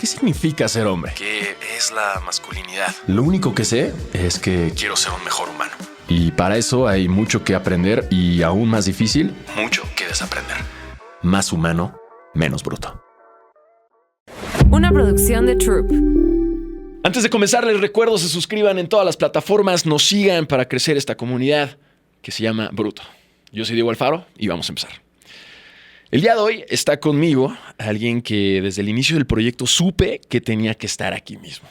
¿qué significa ser hombre? ¿Qué es la masculinidad? Lo único que sé es que Quiero ser un mejor humano. y para eso hay mucho que aprender y aún más difícil, Mucho que desaprender. más humano, menos bruto. Una producción de Troop. Antes de comenzar, les recuerdo se suscriban en todas las plataformas, nos sigan para crecer esta comunidad que se llama Bruto. Yo soy Diego Alfaro y vamos a empezar. El día de hoy está conmigo alguien que desde el inicio del proyecto supe que tenía que estar aquí mismo.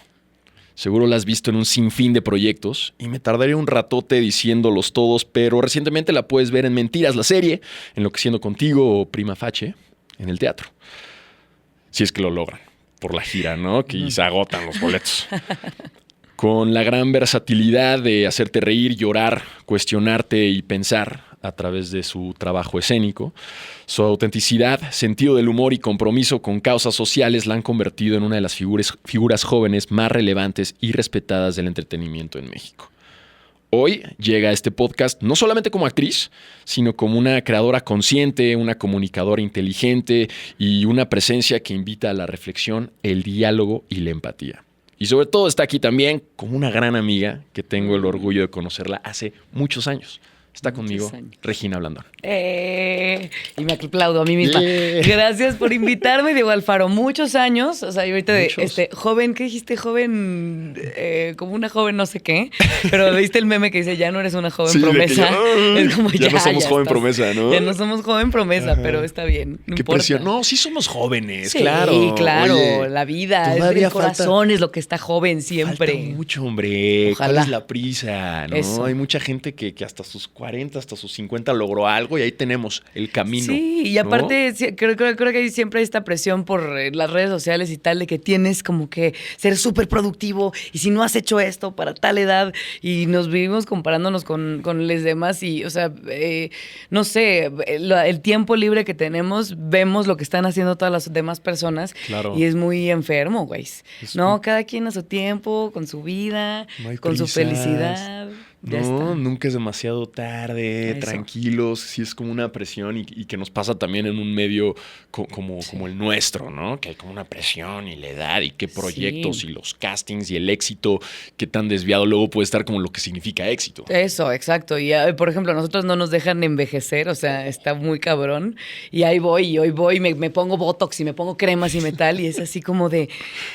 Seguro la has visto en un sinfín de proyectos y me tardaré un ratote diciéndolos todos, pero recientemente la puedes ver en Mentiras, la serie, Enloqueciendo Contigo o Prima Facie, en el teatro. Si es que lo logran. Por la gira, ¿no? Que se agotan los boletos. Con la gran versatilidad de hacerte reír, llorar, cuestionarte y pensar a través de su trabajo escénico, su autenticidad, sentido del humor y compromiso con causas sociales la han convertido en una de las figuras jóvenes más relevantes y respetadas del entretenimiento en México. Hoy llega a este podcast no solamente como actriz, sino como una creadora consciente, una comunicadora inteligente y una presencia que invita a la reflexión, el diálogo y la empatía. Y sobre todo está aquí también como una gran amiga que tengo el orgullo de conocerla hace muchos años. Está conmigo Regina Blandón. Y me aplaudo a mí misma. Gracias por invitarme, Diego Alfaro. Muchos años, o sea, yo ahorita de joven, ¿qué dijiste? Joven, como una joven no sé qué. Pero viste el meme que dice, ya no eres una joven promesa. Es como ya no somos joven promesa, ¿no? Ya no somos joven promesa, pero está bien. No qué importa. presión. No, sí somos jóvenes, sí, claro. Sí, claro. Oye, la vida, el corazón es lo que está joven siempre. Falta mucho, hombre. Ojalá. ¿Cuál es la prisa? ¿No? Eso. Hay mucha gente que hasta sus 40, hasta sus 50 logró algo y ahí tenemos el camino. Sí, y aparte creo que siempre hay esta presión por las redes sociales y tal de que tienes como que ser súper productivo y si no has hecho esto para tal edad y nos vivimos comparándonos con los demás y, o sea, no sé, el tiempo libre que tenemos, vemos lo que están haciendo todas las demás personas. Claro. Y es muy enfermo, güey. No, cada quien a su tiempo, con su vida, No hay con su prisas. felicidad. Ya está. No, nunca es demasiado tarde, Eso. tranquilos, sí es como una presión y que nos pasa también en un medio como el nuestro, ¿no? Que hay como una presión y la edad y qué proyectos Sí. y los castings y el éxito, qué tan desviado luego puede estar como lo que significa éxito. Eso, exacto. Y por ejemplo, a nosotros no nos dejan envejecer, o sea, está muy cabrón. Y ahí voy, y hoy voy, me pongo botox y me pongo cremas y metal, y es así como de,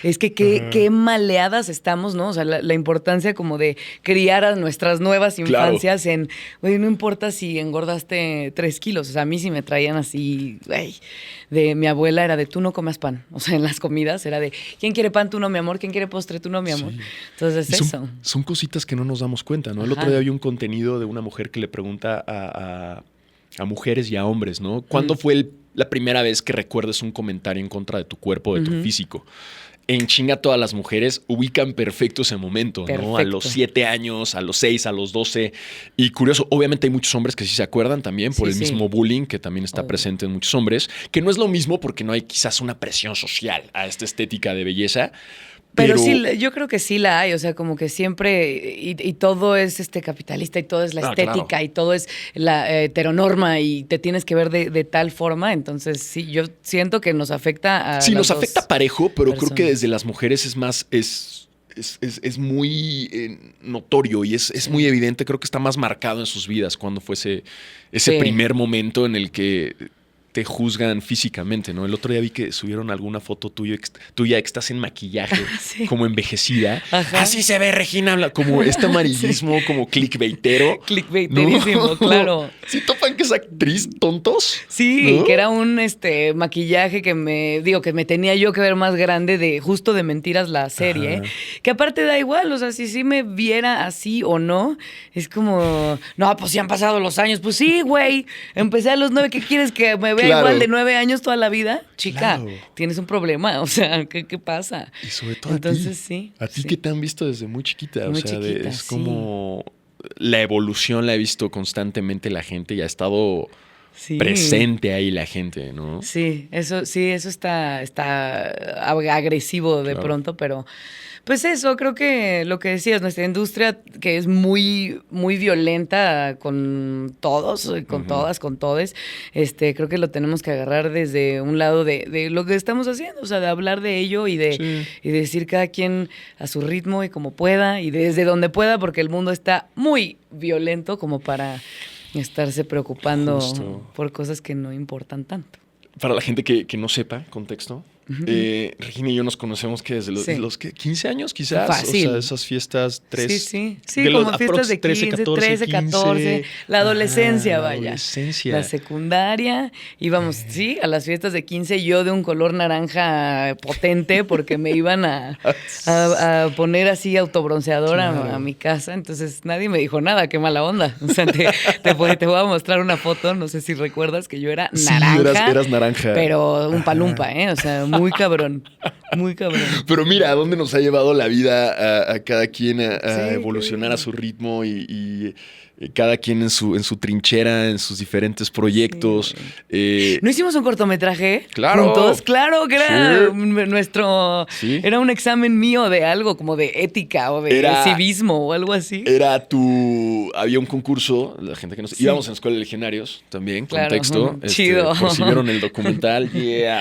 es que qué maleadas estamos, ¿no? O sea, la importancia como de criar a nuestras nuevas infancias en, güey, no importa si engordaste 3 kilos, o sea, a mí sí me traían así, güey, de mi abuela era de tú no comas pan, o sea, en las comidas era de, ¿quién quiere pan? Tú no, mi amor, ¿quién quiere postre? Tú no, mi amor. Sí. Entonces, Y eso. son cositas que no nos damos cuenta, ¿no? El Ajá. otro día vi un contenido de una mujer que le pregunta a mujeres y a hombres, ¿no? ¿Cuándo fue la primera vez que recuerdes un comentario en contra de tu cuerpo, de tu físico? En chinga todas las mujeres ubican perfecto ese momento, Perfecto. ¿no? A los 7 años, a los 6, a los 12. Y curioso, obviamente hay muchos hombres que sí se acuerdan también por Sí, el sí. mismo bullying que también está Obvio. presente en muchos hombres, que no es lo mismo porque no hay quizás una presión social a esta estética de belleza. Pero sí, yo creo que sí la hay, o sea, como que siempre, y todo es capitalista, y todo es la estética, claro. y todo es la heteronorma, y te tienes que ver de tal forma, entonces sí, yo siento que nos afecta a Sí, las nos dos afecta parejo, pero creo que personas. desde las mujeres es más, es muy notorio y es muy evidente, creo que está más marcado en sus vidas cuando fue ese Sí. primer momento en el que te juzgan físicamente, ¿no? El otro día vi que subieron alguna foto tuya que estás en maquillaje, Sí. como envejecida. Ajá. Así se ve Regina, como este amarillismo, como clickbaitero. Clickbaiterísimo, ¿No? claro. ¿Sí topan que es actriz tontos? Sí, ¿No? que era un maquillaje que me tenía yo que ver más grande de justo de Mentiras la serie, Ajá. que aparte da igual, o sea, si sí me viera así o no, es como, no, pues si han pasado los años, pues sí, güey, empecé a los 9, ¿qué quieres que me vea Claro. igual de 9 años toda la vida? Chica, Claro. tienes un problema, o sea, ¿qué pasa? Y sobre todo Entonces, a ti. sí. A ti sí. que te han visto desde muy chiquita. Muy o sea, chiquita, es sí. como la evolución la he visto constantemente la gente y ha estado Sí. presente ahí la gente, ¿no? Sí, eso está agresivo de Claro. pronto, Pues eso, creo que lo que decías, nuestra industria que es muy, muy violenta con todos, con todas, con todes, creo que lo tenemos que agarrar desde un lado de lo que estamos haciendo, o sea, de hablar de ello y de decir cada quien a su ritmo y como pueda y desde donde pueda, porque el mundo está muy violento como para estarse preocupando por cosas que no importan tanto. Para la gente que no sepa, contexto, Regina y yo nos conocemos que desde los ¿qué? 15 años quizás. Fácil. O sea, esas fiestas Sí, como fiestas de 15, 13, 14, la adolescencia, vaya. La adolescencia. La secundaria. Íbamos, a las fiestas de 15, yo de un color naranja potente porque me iban a poner así autobronceador a mi casa. Entonces nadie me dijo nada, qué mala onda. O sea, te voy a mostrar una foto, no sé si recuerdas que yo era naranja. Eras naranja. Pero un palumpa, O sea, muy cabrón, muy cabrón. Pero mira, ¿a dónde nos ha llevado la vida a cada quien a evolucionar a su ritmo y cada quien en su trinchera, en sus diferentes proyectos? ¿No hicimos un cortometraje? Claro. ¿Juntos? Claro, que era nuestro... Sí. Era un examen mío de algo, como de ética o de civismo o algo así. Había un concurso, la gente que nos... Íbamos en Escuela de Legionarios también, claro, contexto. Chido. Por si vieron el documental,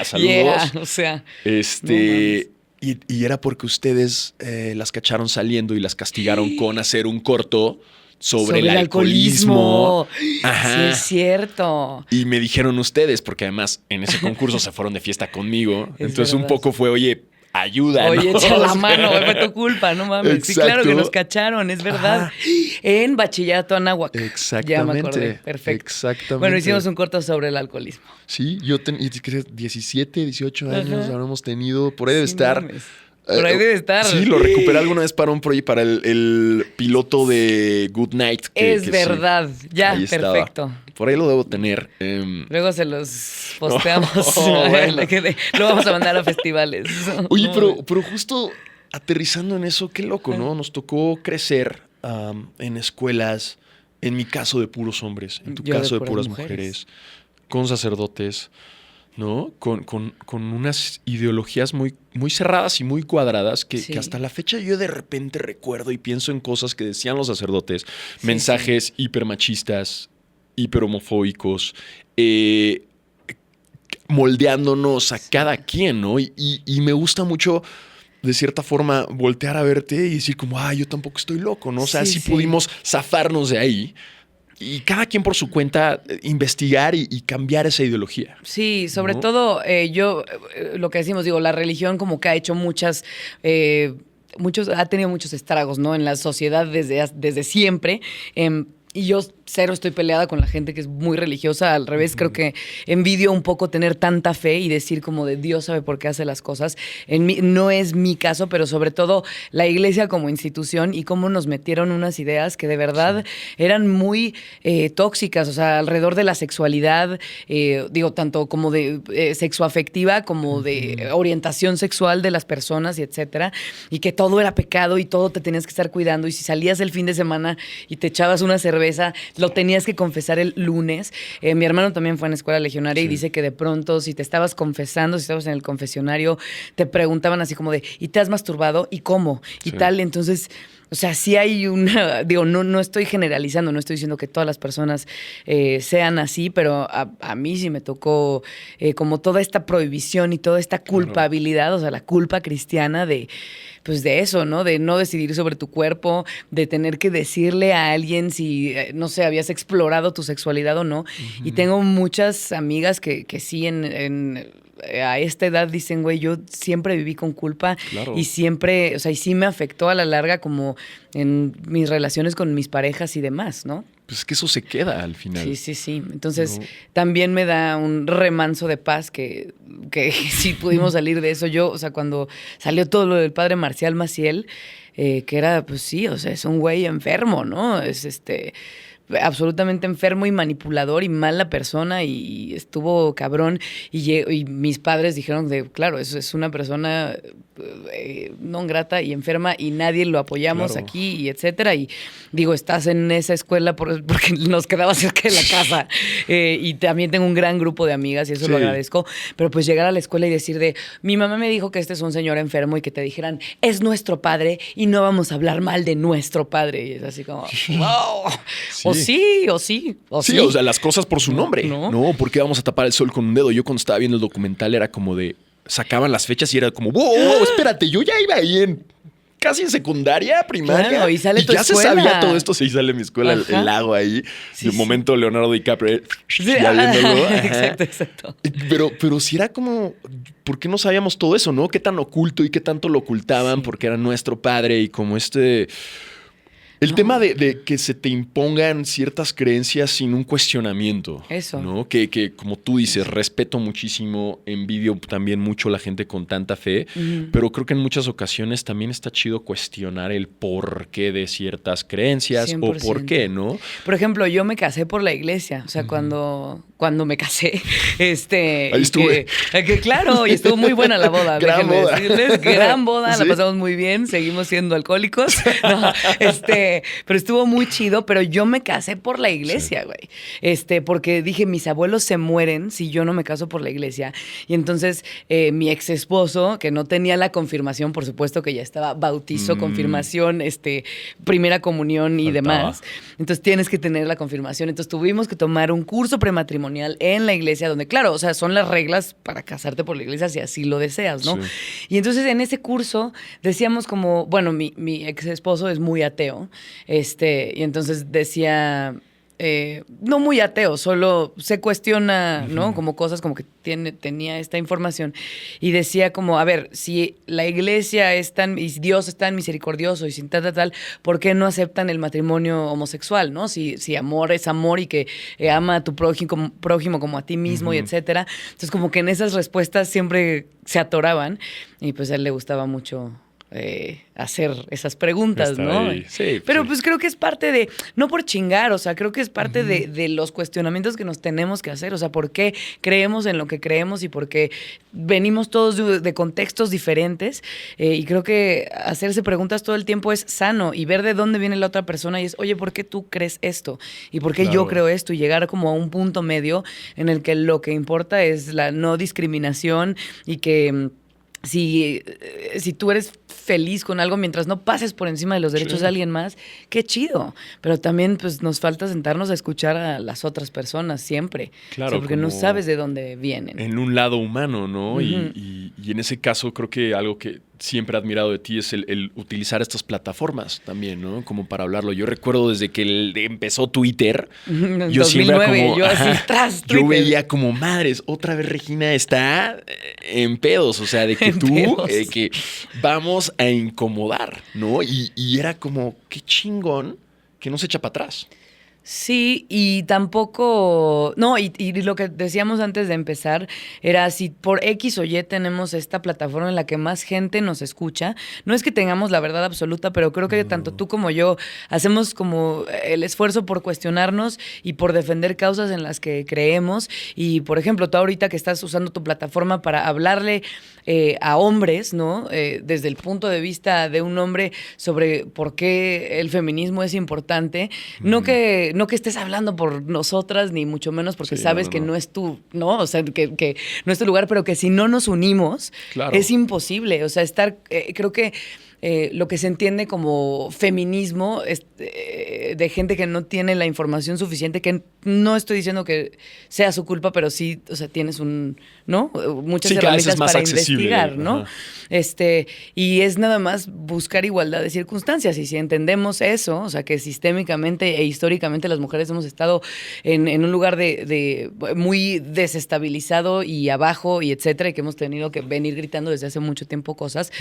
saludos. O sea... Y era porque ustedes las cacharon saliendo y las castigaron con hacer un corto sobre el alcoholismo. Ajá. Sí, es cierto. Y me dijeron ustedes, porque además en ese concurso se fueron de fiesta conmigo. Entonces verdad. Un poco fue, oye, ayúdanos. Oye, echa la mano, fue tu culpa, no mames. Exacto. Sí, claro que nos cacharon, es verdad. Ajá. En Bachillerato Anáhuac. Exactamente. Ya me acordé, perfecto. Exactamente. Bueno, hicimos un corto sobre el alcoholismo. Sí, yo tenía 17, 18 años, habremos tenido, por ahí debe estar. Mames. Por ahí debe estar. Sí, lo recuperé alguna vez para el piloto de Good Night. Es verdad, sí. ya, Ahí perfecto. Estaba. Por ahí lo debo tener. Luego se los posteamos. Bueno. Lo vamos a mandar a festivales. Oye, pero justo aterrizando en eso, qué loco, ¿no? Nos tocó crecer en escuelas, en mi caso de puros hombres, en tu caso de puras mujeres, con sacerdotes, ¿no? Con unas ideologías muy, muy cerradas y muy cuadradas que hasta la fecha yo de repente recuerdo y pienso en cosas que decían los sacerdotes, mensajes hipermachistas, hiperhomofóbicos, moldeándonos a cada quien, ¿no? Y me gusta mucho, de cierta forma, voltear a verte y decir como, yo tampoco estoy loco, ¿no? O sea, sí pudimos zafarnos de ahí. Y cada quien por su cuenta investigar y cambiar esa ideología. Sí, sobre todo yo, lo que decimos, la religión como que ha hecho ha tenido muchos estragos, ¿no? En la sociedad desde siempre. Y yo cero estoy peleada con la gente que es muy religiosa. Al revés, creo que envidio un poco tener tanta fe y decir como de Dios sabe por qué hace las cosas. No es mi caso, pero sobre todo la iglesia como institución y cómo nos metieron unas ideas que de verdad eran muy tóxicas, o sea, alrededor de la sexualidad, tanto como de sexoafectiva como de orientación sexual de las personas y etcétera, y que todo era pecado y todo te tenías que estar cuidando, y si salías el fin de semana y te echabas una cerveza, lo tenías que confesar el lunes. Mi hermano también fue en escuela legionaria y dice que de pronto si te estabas confesando, si estabas en el confesionario, te preguntaban así como de, ¿y te has masturbado? ¿Y cómo? Y tal, entonces... O sea, sí hay una... no estoy generalizando, no estoy diciendo que todas las personas sean así, pero a mí sí me tocó como toda esta prohibición y toda esta culpabilidad, o sea, la culpa cristiana de eso, ¿no? De no decidir sobre tu cuerpo, de tener que decirle a alguien si, no sé, habías explorado tu sexualidad o no. Y tengo muchas amigas que sí a esta edad dicen, güey, yo siempre viví con culpa y siempre, o sea, y sí me afectó a la larga como en mis relaciones con mis parejas y demás, ¿no? Pues es que eso se queda al final. Sí. Entonces, también me da un remanso de paz que sí pudimos salir de eso. Yo, o sea, cuando salió todo lo del padre Marcial Maciel, que era, pues sí, o sea, es un güey enfermo, ¿no? Es absolutamente enfermo y manipulador y mala persona y estuvo cabrón. Y mis padres dijeron claro, es una persona no grata y enferma y nadie lo apoyamos aquí y etcétera. Y digo, estás en esa escuela porque nos quedaba cerca de la casa y también tengo un gran grupo de amigas y eso lo agradezco. Pero pues llegar a la escuela y decir mi mamá me dijo que este es un señor enfermo y que te dijeran, es nuestro padre y no vamos a hablar mal de nuestro padre. Y es así como, wow. O sí. Sí, o sea, las cosas por su nombre. No, ¿por qué vamos a tapar el sol con un dedo? Yo cuando estaba viendo el documental era como de... Sacaban las fechas y era como, wow, espérate, yo ya iba ahí casi en secundaria, primaria. Claro, y sale tu ya escuela. Se sabía todo esto. Sí, sale mi escuela, el lago ahí. De momento Leonardo DiCaprio ya viéndolo. Exacto. Pero si era como, ¿por qué no sabíamos todo eso, no? ¿Qué tan oculto y qué tanto lo ocultaban? Porque era nuestro padre y como El tema de que se te impongan ciertas creencias sin un cuestionamiento. Eso. ¿No? Que como tú dices, respeto muchísimo, envidio también mucho la gente con tanta fe, pero creo que en muchas ocasiones también está chido cuestionar el porqué de ciertas creencias 100%. o por qué, ¿no? Por ejemplo, yo me casé por la iglesia. O sea, cuando me casé, Ahí estuve. Claro, y estuvo muy buena la boda. Gran boda. Decirles, gran boda, ¿Sí? La pasamos muy bien, seguimos siendo alcohólicos. No, pero estuvo muy chido, pero yo me casé por la iglesia, güey. Porque dije, mis abuelos se mueren si yo no me caso por la iglesia. Y entonces mi ex esposo, que no tenía la confirmación, por supuesto que ya estaba bautizo, confirmación, primera comunión y demás. Entonces tienes que tener la confirmación. Entonces tuvimos que tomar un curso prematrimonial en la iglesia, donde, claro, o sea, son las reglas para casarte por la iglesia si así lo deseas, ¿no? Sí. Y entonces en ese curso decíamos como, bueno, mi ex esposo es muy ateo. Y entonces decía, no muy ateo, solo se cuestiona, ¿no? Como cosas como que tenía esta información y decía como, a ver, si la iglesia es y Dios es tan misericordioso y sin tal, ¿por qué no aceptan el matrimonio homosexual, no? Si amor es amor y que ama a tu prójimo como a ti mismo y etcétera. Entonces como que en esas respuestas siempre se atoraban y pues a él le gustaba mucho hacer esas preguntas, ¿no? Sí, pero pues creo que es parte de, no por chingar, o sea, creo que es parte de los cuestionamientos que nos tenemos que hacer, o sea, por qué creemos en lo que creemos y por qué venimos todos de contextos diferentes y creo que hacerse preguntas todo el tiempo es sano y ver de dónde viene la otra persona y es, oye, ¿por qué tú crees esto? ¿Y por qué yo creo esto? Y llegar como a un punto medio en el que lo que importa es la no discriminación y que... Si tú eres feliz con algo mientras no pases por encima de los derechos de alguien más, qué chido. Pero también pues nos falta sentarnos a escuchar a las otras personas siempre. Claro. O sea, porque no sabes de dónde vienen. En un lado humano, ¿no? Y en ese caso creo que algo que siempre he admirado de ti es el utilizar estas plataformas también, ¿no? Como para hablarlo. Yo recuerdo desde que empezó Twitter, yo 2009, siempre como... yo así tras Twitter. Yo veía como, madres, otra vez Regina está en pedos. O sea, de que que vamos a incomodar, ¿no? Y era como, qué chingón que no se echa para atrás. Sí, y tampoco... No, y lo que decíamos antes de empezar era si por X o Y tenemos esta plataforma en la que más gente nos escucha, no es que tengamos la verdad absoluta, pero creo que tanto tú como yo hacemos como el esfuerzo por cuestionarnos y por defender causas en las que creemos. Y, por ejemplo, tú ahorita que estás usando tu plataforma para hablarle a hombres, ¿no? Desde el punto de vista de un hombre sobre por qué el feminismo es importante, no que estés hablando por nosotras, ni mucho menos porque sabes que no es tu, ¿no? O sea, que no es tu lugar, pero que si no nos unimos, es imposible. O sea, creo que lo que se entiende como feminismo es de gente que no tiene la información suficiente, que no estoy diciendo que sea su culpa, pero sí, o sea, tienes ¿no? Muchas herramientas para investigar, ¿no? Y es nada más buscar igualdad de circunstancias. Y si entendemos eso, o sea, que sistémicamente e históricamente las mujeres hemos estado en un lugar de muy desestabilizado y abajo y etcétera, y que hemos tenido que venir gritando desde hace mucho tiempo cosas,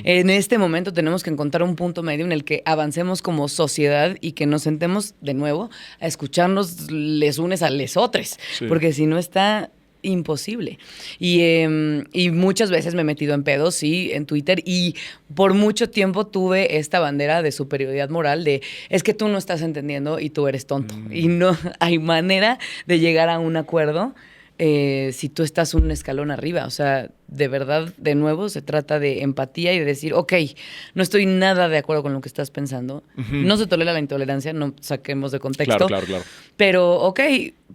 en este momento tenemos que encontrar un punto medio en el que avancemos como sociedad y que nos sentemos de nuevo a escucharnos les unes a lesotres. Sí. Porque si no está imposible. Y muchas veces me he metido en pedos, sí, en Twitter, y por mucho tiempo tuve esta bandera de superioridad moral de es que tú no estás entendiendo y tú eres tonto. Y no hay manera de llegar a un acuerdo si tú estás un escalón arriba. O sea, de verdad, de nuevo, se trata de empatía y de decir, ok, no estoy nada de acuerdo con lo que estás pensando. No se tolera la intolerancia, no saquemos de contexto. Claro. Pero, ok,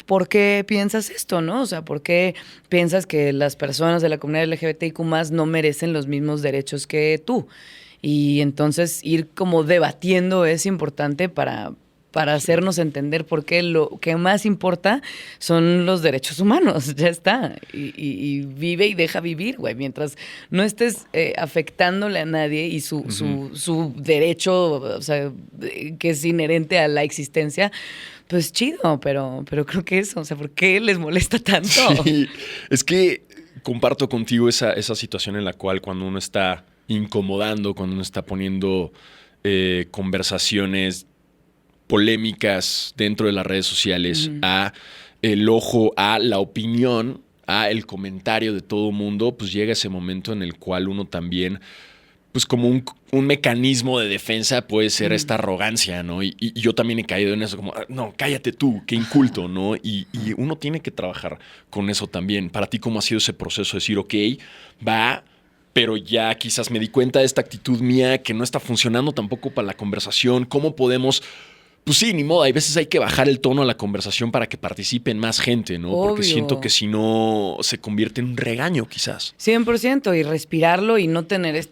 ¿por qué piensas esto, no? O sea, ¿por qué piensas que las personas de la comunidad LGBTIQ+ no merecen los mismos derechos que tú? Y entonces ir como debatiendo es importante para hacernos entender por qué lo que más importa son los derechos humanos. Ya está. Y vive y deja vivir, güey. Mientras no estés afectándole a nadie y su derecho, o sea, que es inherente a la existencia, pues chido, pero creo que eso, o sea, ¿por qué les molesta tanto? Sí, es que comparto contigo esa situación en la cual cuando uno está incomodando, cuando uno está poniendo conversaciones polémicas dentro de las redes sociales a el ojo, a la opinión, a el comentario de todo mundo, pues llega ese momento en el cual uno también, pues como un mecanismo de defensa puede ser esta arrogancia, ¿no? Y yo también he caído en eso, como, no, cállate tú, qué inculto, ¿no? Y uno tiene que trabajar con eso también. Para ti, ¿cómo ha sido ese proceso de decir, ok, va, pero ya quizás me di cuenta de esta actitud mía que no está funcionando tampoco para la conversación? ¿Cómo podemos...? Pues sí, ni modo. Hay veces hay que bajar el tono a la conversación para que participen más gente, ¿no? Obvio. Porque siento que si no se convierte en un regaño, quizás. 100%, y respirarlo y no tener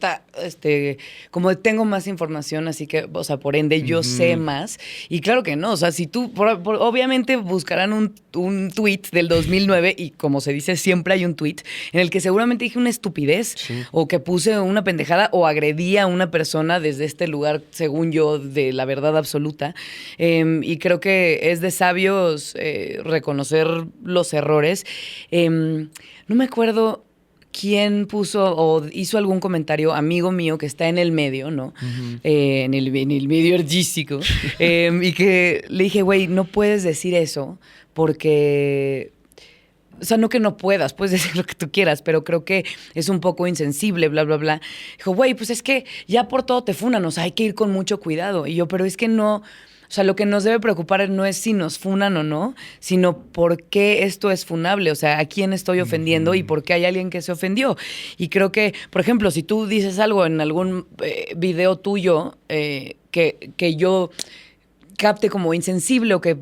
como de tengo más información, así que, o sea, por ende yo sé más. Y claro que no, o sea, si tú, obviamente buscarán un tweet del 2009 y como se dice, siempre hay un tweet en el que seguramente dije una estupidez o que puse una pendejada o agredí a una persona desde este lugar, según yo, de la verdad absoluta. Y creo que es de sabios reconocer los errores. No me acuerdo quién puso o hizo algún comentario, amigo mío que está en el medio, ¿no? En el medio artístico. Y que le dije, güey, no puedes decir eso porque... O sea, no que no puedas, puedes decir lo que tú quieras, pero creo que es un poco insensible, bla, bla, bla. Dijo, güey, pues es que ya por todo te funan, o sea, hay que ir con mucho cuidado. Y yo, pero es que no... O sea, lo que nos debe preocupar no es si nos funan o no, sino por qué esto es funable, o sea, a quién estoy ofendiendo y por qué hay alguien que se ofendió. Y creo que, por ejemplo, si tú dices algo en algún video tuyo que yo capte como insensible o que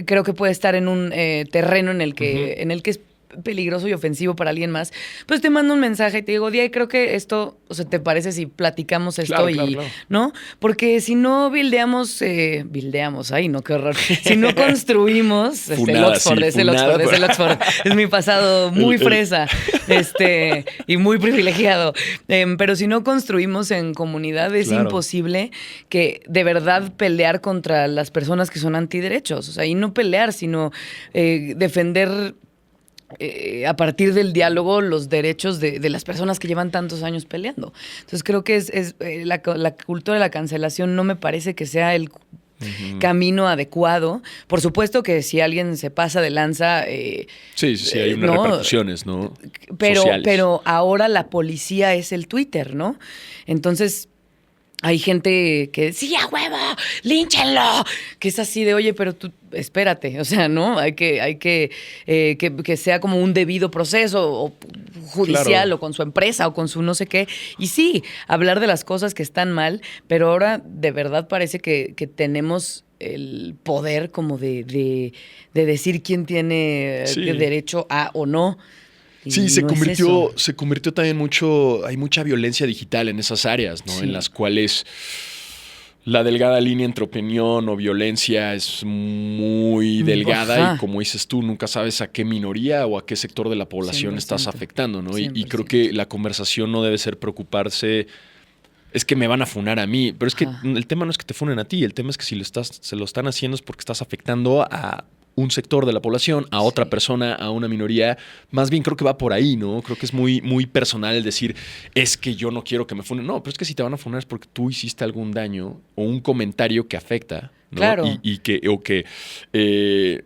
creo que puede estar en un terreno en el que es peligroso y ofensivo para alguien más, pues te mando un mensaje y te digo, Dia, creo que esto, o sea, ¿te parece si platicamos esto? Claro. ¿No? Porque si no bildeamos, ay, no, qué horror. Si no construimos, el Oxford, es mi pasado muy fresa, y muy privilegiado. Pero si no construimos en comunidad, es imposible que de verdad pelear contra las personas que son antiderechos. O sea, y no pelear, sino defender a partir del diálogo los derechos de las personas que llevan tantos años peleando. Entonces creo que la cultura de la cancelación no me parece que sea el camino adecuado. Por supuesto que si alguien se pasa de lanza... sí, hay unas repercusiones, ¿no? Sociales. Pero ahora la policía es el Twitter, ¿no? Entonces... Hay gente que sí, a huevo, línchenlo, que es así de, oye, pero tú, espérate, o sea, ¿no? Hay que sea como un debido proceso o judicial o con su empresa o con su no sé qué. Y sí, hablar de las cosas que están mal, pero ahora de verdad parece que tenemos el poder como de decir quién tiene derecho a o no. Sí, se convirtió también mucho, hay mucha violencia digital en esas áreas, ¿no? Sí. En las cuales la delgada línea entre opinión o violencia es muy delgada y como dices tú, nunca sabes a qué minoría o a qué sector de la población 100%. Estás afectando, ¿no? Y creo que la conversación no debe ser preocuparse, es que me van a funar a mí, pero es que el tema no es que te funen a ti, el tema es que si se lo están haciendo es porque estás afectando a un sector de la población, a otra persona, a una minoría. Más bien creo que va por ahí, ¿no? Creo que es muy, muy personal el decir, es que yo no quiero que me funen. No, pero es que si te van a funar es porque tú hiciste algún daño o un comentario que afecta ¿no? Claro.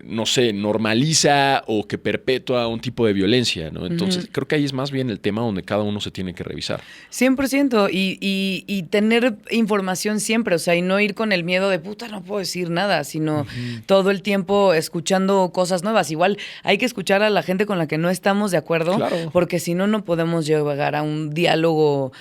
No sé, normaliza o que perpetúa un tipo de violencia, ¿no? Entonces, creo que ahí es más bien el tema donde cada uno se tiene que revisar. 100%. Y tener información siempre, o sea, y no ir con el miedo de puta, no puedo decir nada, sino todo el tiempo escuchando cosas nuevas. Igual hay que escuchar a la gente con la que no estamos de acuerdo, Claro. porque si no, no podemos llegar a un diálogo.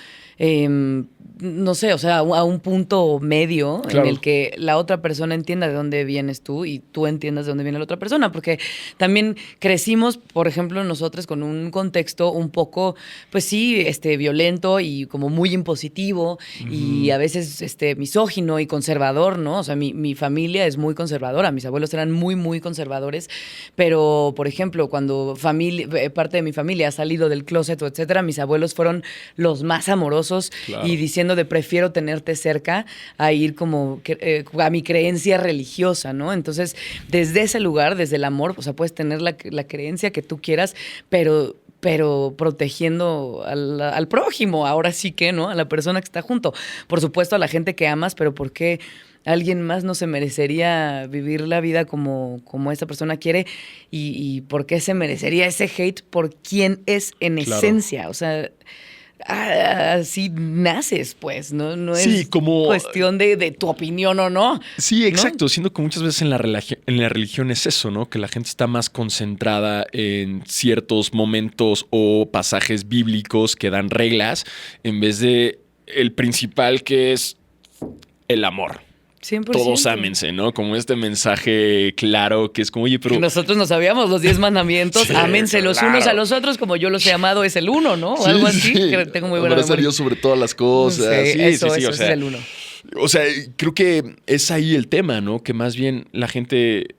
No sé, o sea, a un punto medio Claro. en el que la otra persona entienda de dónde vienes tú y tú entiendas de dónde viene la otra persona, porque también crecimos, por ejemplo, nosotros con un contexto un poco, pues sí, violento y como muy impositivo y a veces misógino y conservador, ¿no? O sea, mi familia es muy conservadora, mis abuelos eran muy, muy conservadores, pero, por ejemplo, cuando parte de mi familia ha salido del closet o etcétera, mis abuelos fueron los más amorosos. Claro. Y diciendo de prefiero tenerte cerca a ir como a mi creencia religiosa, ¿no? Entonces, desde ese lugar, desde el amor, o sea, puedes tener la creencia que tú quieras, pero protegiendo al prójimo, ahora sí que, ¿no? A la persona que está junto. Por supuesto, a la gente que amas, pero ¿por qué alguien más no se merecería vivir la vida como esa persona quiere? ¿Y por qué se merecería ese hate por quién es en esencia? O sea, así naces, pues, no Sí, es como cuestión de tu opinión o no. Sí, exacto. ¿No? Siendo que muchas veces en la religión es eso, ¿no? Que la gente está más concentrada en ciertos momentos o pasajes bíblicos que dan reglas en vez de el principal, que es el amor. 100%. Todos ámense, ¿no? Como este mensaje claro que es como, oye, pero... Que nosotros no sabíamos los 10 mandamientos, Sí, ámense los claro. unos a los otros como yo los he amado, es el uno, ¿no? O Sí, algo así, sí. que tengo muy buena Amarás a memoria. Dios sobre todas las cosas. Sí, Sí, eso o es sea, el uno. O sea, creo que es ahí el tema, ¿no? Que más bien la gente,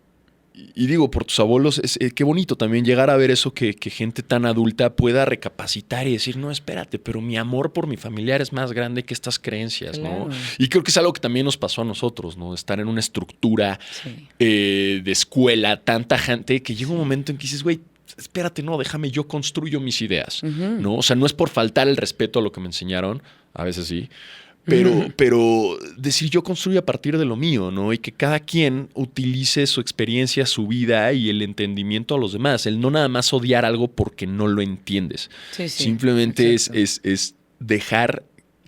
y digo, por tus abuelos, qué bonito también llegar a ver eso, que gente tan adulta pueda recapacitar y decir, no, espérate, pero mi amor por mi familiar es más grande que estas creencias, Claro. ¿no? Y creo que es algo que también nos pasó a nosotros, ¿no? Estar en una estructura Sí. de escuela, tanta gente, que llega un momento en que dices, güey, espérate, no, déjame, yo construyo mis ideas, ¿no? O sea, no es por faltar el respeto a lo que me enseñaron, a veces sí, pero decir yo construyo a partir de lo mío, ¿no? Y que cada quien utilice su experiencia, su vida y el entendimiento a los demás. El no nada más odiar algo porque no lo entiendes. Sí, sí, Simplemente exacto. es dejar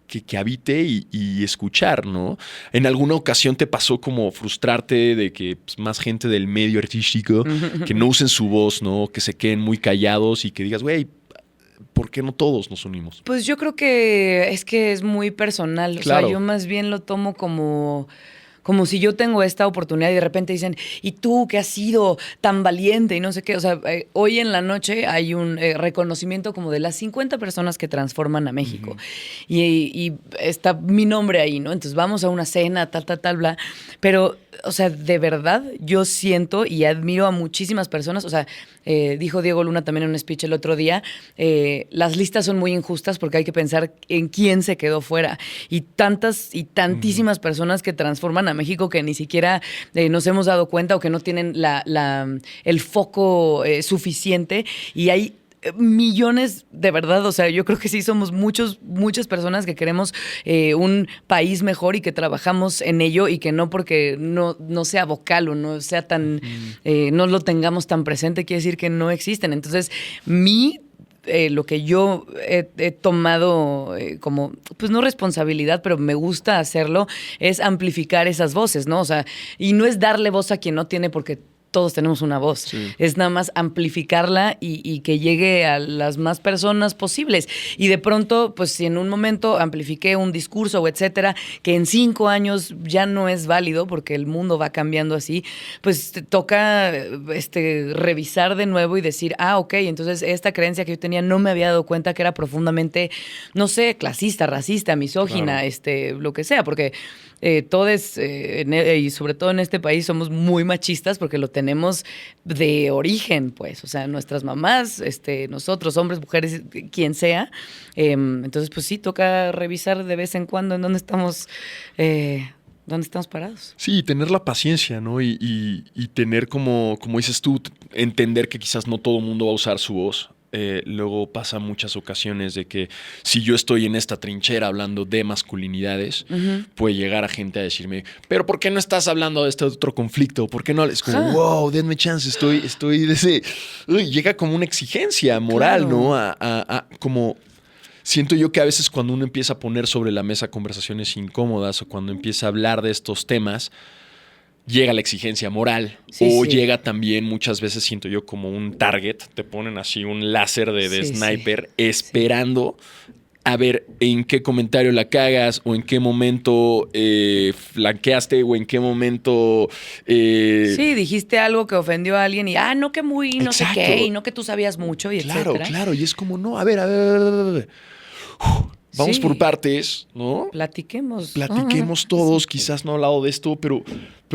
que habite y escuchar, ¿no? En alguna ocasión te pasó como frustrarte de que pues, más gente del medio artístico que no usen su voz, ¿no? Que se queden muy callados y que digas, güey, ¿por qué no todos nos unimos? Pues yo creo que es muy personal. Claro. O sea, yo más bien lo tomo como si yo tengo esta oportunidad y de repente dicen, ¿y tú que has sido tan valiente y no sé qué? O sea, hoy en la noche hay un reconocimiento como de las 50 personas que transforman a México. Y está mi nombre ahí, ¿no? Entonces vamos a una cena, tal, bla. Pero, o sea, de verdad, yo siento y admiro a muchísimas personas. O sea, dijo Diego Luna también en un speech el otro día, las listas son muy injustas porque hay que pensar en quién se quedó fuera. Y tantas y tantísimas personas que transforman a México que ni siquiera nos hemos dado cuenta o que no tienen el foco suficiente. Y hay millones, de verdad, o sea, yo creo que sí somos muchas personas que queremos un país mejor y que trabajamos en ello y que no porque no sea vocal o no sea tan, no lo tengamos tan presente, quiere decir que no existen. Entonces, lo que yo he tomado como, pues no responsabilidad, pero me gusta hacerlo, es amplificar esas voces, ¿no? O sea, y no es darle voz a quien no tiene porque todos tenemos una voz. Sí. Es nada más amplificarla y que llegue a las más personas posibles. Y de pronto, pues si en un momento amplifiqué un discurso o etcétera, que en 5 años ya no es válido porque el mundo va cambiando así, pues te toca revisar de nuevo y decir, ok, entonces esta creencia que yo tenía no me había dado cuenta que era profundamente, no sé, clasista, racista, misógina, claro. Lo que sea, porque todos, y sobre todo en este país, somos muy machistas porque lo tenemos de origen, pues. O sea, nuestras mamás, nosotros, hombres, mujeres, quien sea. Entonces, pues sí, toca revisar de vez en cuando en dónde estamos parados. Sí, tener la paciencia, ¿no? Y tener como dices tú, entender que quizás no todo el mundo va a usar su voz. luego pasa muchas ocasiones de que si yo estoy en esta trinchera hablando de masculinidades, puede llegar a gente a decirme, pero ¿por qué no estás hablando de este otro conflicto? ¿Por qué no? Es como, wow, denme chance, estoy de ese... Uy, llega como una exigencia moral, Claro. ¿no? Como... Siento yo que a veces cuando uno empieza a poner sobre la mesa conversaciones incómodas o cuando empieza a hablar de estos temas, llega la exigencia moral. Sí, O sí. llega también, muchas veces siento yo, como un target. Te ponen así un láser de Sí, sniper esperando a ver en qué comentario la cagas o en qué momento flanqueaste o en qué momento... Sí, dijiste algo que ofendió a alguien y, no que muy, no sé Exacto. qué, y no que tú sabías mucho, y Claro, etcétera. claro. Y es como, no, a ver. Vamos Sí. por partes, ¿no? Platiquemos. Platiquemos todos, quizás no he hablado de esto, pero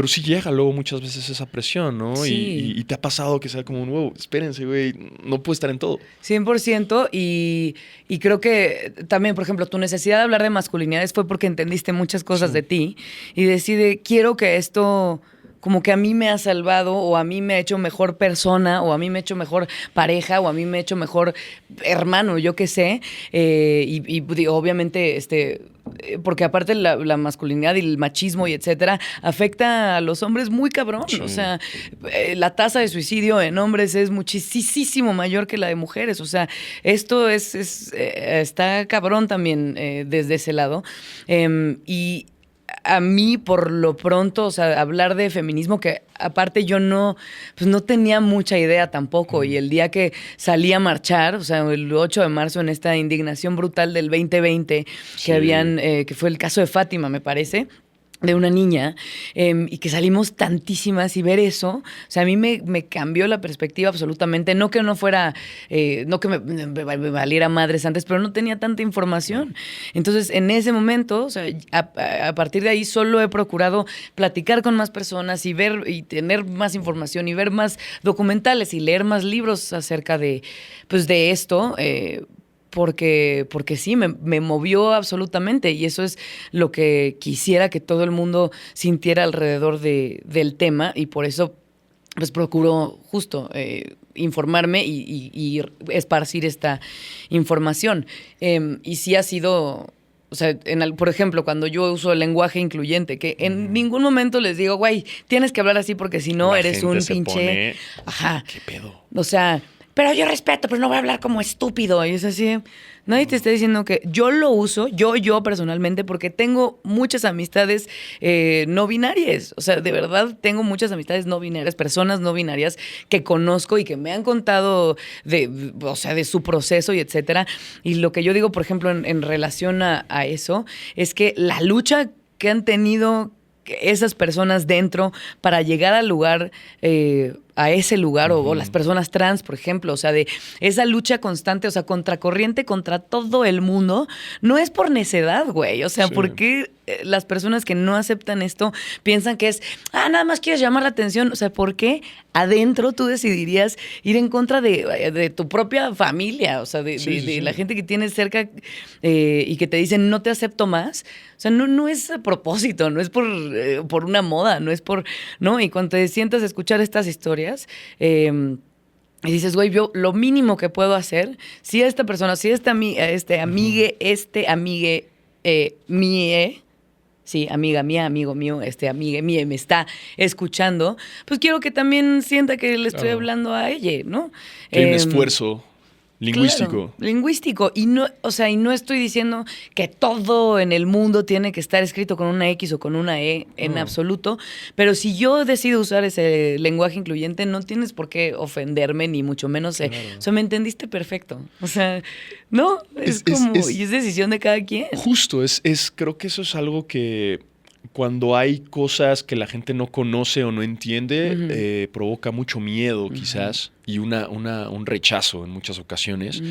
sí llega luego muchas veces esa presión, ¿no? Sí. Y te ha pasado que sea como un, wow, espérense, güey, no puedo estar en todo. 100%, y creo que también, por ejemplo, tu necesidad de hablar de masculinidades fue porque entendiste muchas cosas de ti y decide, quiero que esto como que a mí me ha salvado o a mí me ha hecho mejor persona o a mí me ha hecho mejor pareja o a mí me ha hecho mejor hermano, yo qué sé. Y digo, obviamente, porque aparte la masculinidad y el machismo y etcétera afecta a los hombres muy cabrón. Sí. O sea, la tasa de suicidio en hombres es muchísimo mayor que la de mujeres. O sea, esto está cabrón también desde ese lado. Y a mí, por lo pronto, o sea, hablar de feminismo, que aparte yo no tenía mucha idea tampoco. Y el día que salí a marchar, o sea, el 8 de marzo, en esta indignación brutal del 2020, Sí. que fue el caso de Fátima, me parece, de una niña, y que salimos tantísimas, y ver eso, o sea, a mí me cambió la perspectiva absolutamente. No que no fuera, no que me valiera madres antes, pero no tenía tanta información. Entonces, en ese momento, o sea, a partir de ahí solo he procurado platicar con más personas y ver y tener más información y ver más documentales y leer más libros acerca de esto, porque sí, me movió absolutamente, y eso es lo que quisiera que todo el mundo sintiera alrededor del tema, y por eso pues procuro justo informarme y esparcir esta información. Y sí ha sido... O sea, por ejemplo, cuando yo uso el lenguaje incluyente, que en ningún momento les digo, güey, tienes que hablar así porque si no La eres gente un se pinche... pone, Ajá. ¿qué pedo? O sea, pero yo respeto, pero no voy a hablar como estúpido. Y es así, nadie te está diciendo que yo lo uso, yo personalmente, porque tengo muchas amistades no binarias. O sea, de verdad tengo muchas amistades no binarias, personas no binarias que conozco y que me han contado de su proceso y etcétera. Y lo que yo digo, por ejemplo, en relación a eso, es que la lucha que han tenido esas personas dentro para llegar al lugar, a ese lugar, o las personas trans, por ejemplo, o sea, de esa lucha constante, o sea, contracorriente contra todo el mundo, no es por necedad, güey. O sea, Sí. ¿por qué las personas que no aceptan esto piensan que es, nada más quieres llamar la atención? O sea, ¿por qué adentro tú decidirías ir en contra de tu propia familia? O sea, de la gente que tienes cerca, y que te dicen, no te acepto más. O sea, no es a propósito, no es por una moda, no es por... ¿no? Y cuando te sientas a escuchar estas historias, y dices, güey, yo lo mínimo que puedo hacer, si esta persona, si amigue, sí, amiga mía, amigo mío, amigue mía, me está escuchando, pues quiero que también sienta que le estoy hablando a ella, ¿no? Que hay un esfuerzo lingüístico. Claro, lingüístico. Y no, o sea, y no estoy diciendo que todo en el mundo tiene que estar escrito con una X o con una E en absoluto, pero si yo decido usar ese lenguaje incluyente, no tienes por qué ofenderme, ni mucho menos. O sea, me entendiste perfecto. O sea, no, es como, y es decisión de cada quien. Justo, creo que eso es algo que cuando hay cosas que la gente no conoce o no entiende, provoca mucho miedo quizás y un rechazo en muchas ocasiones.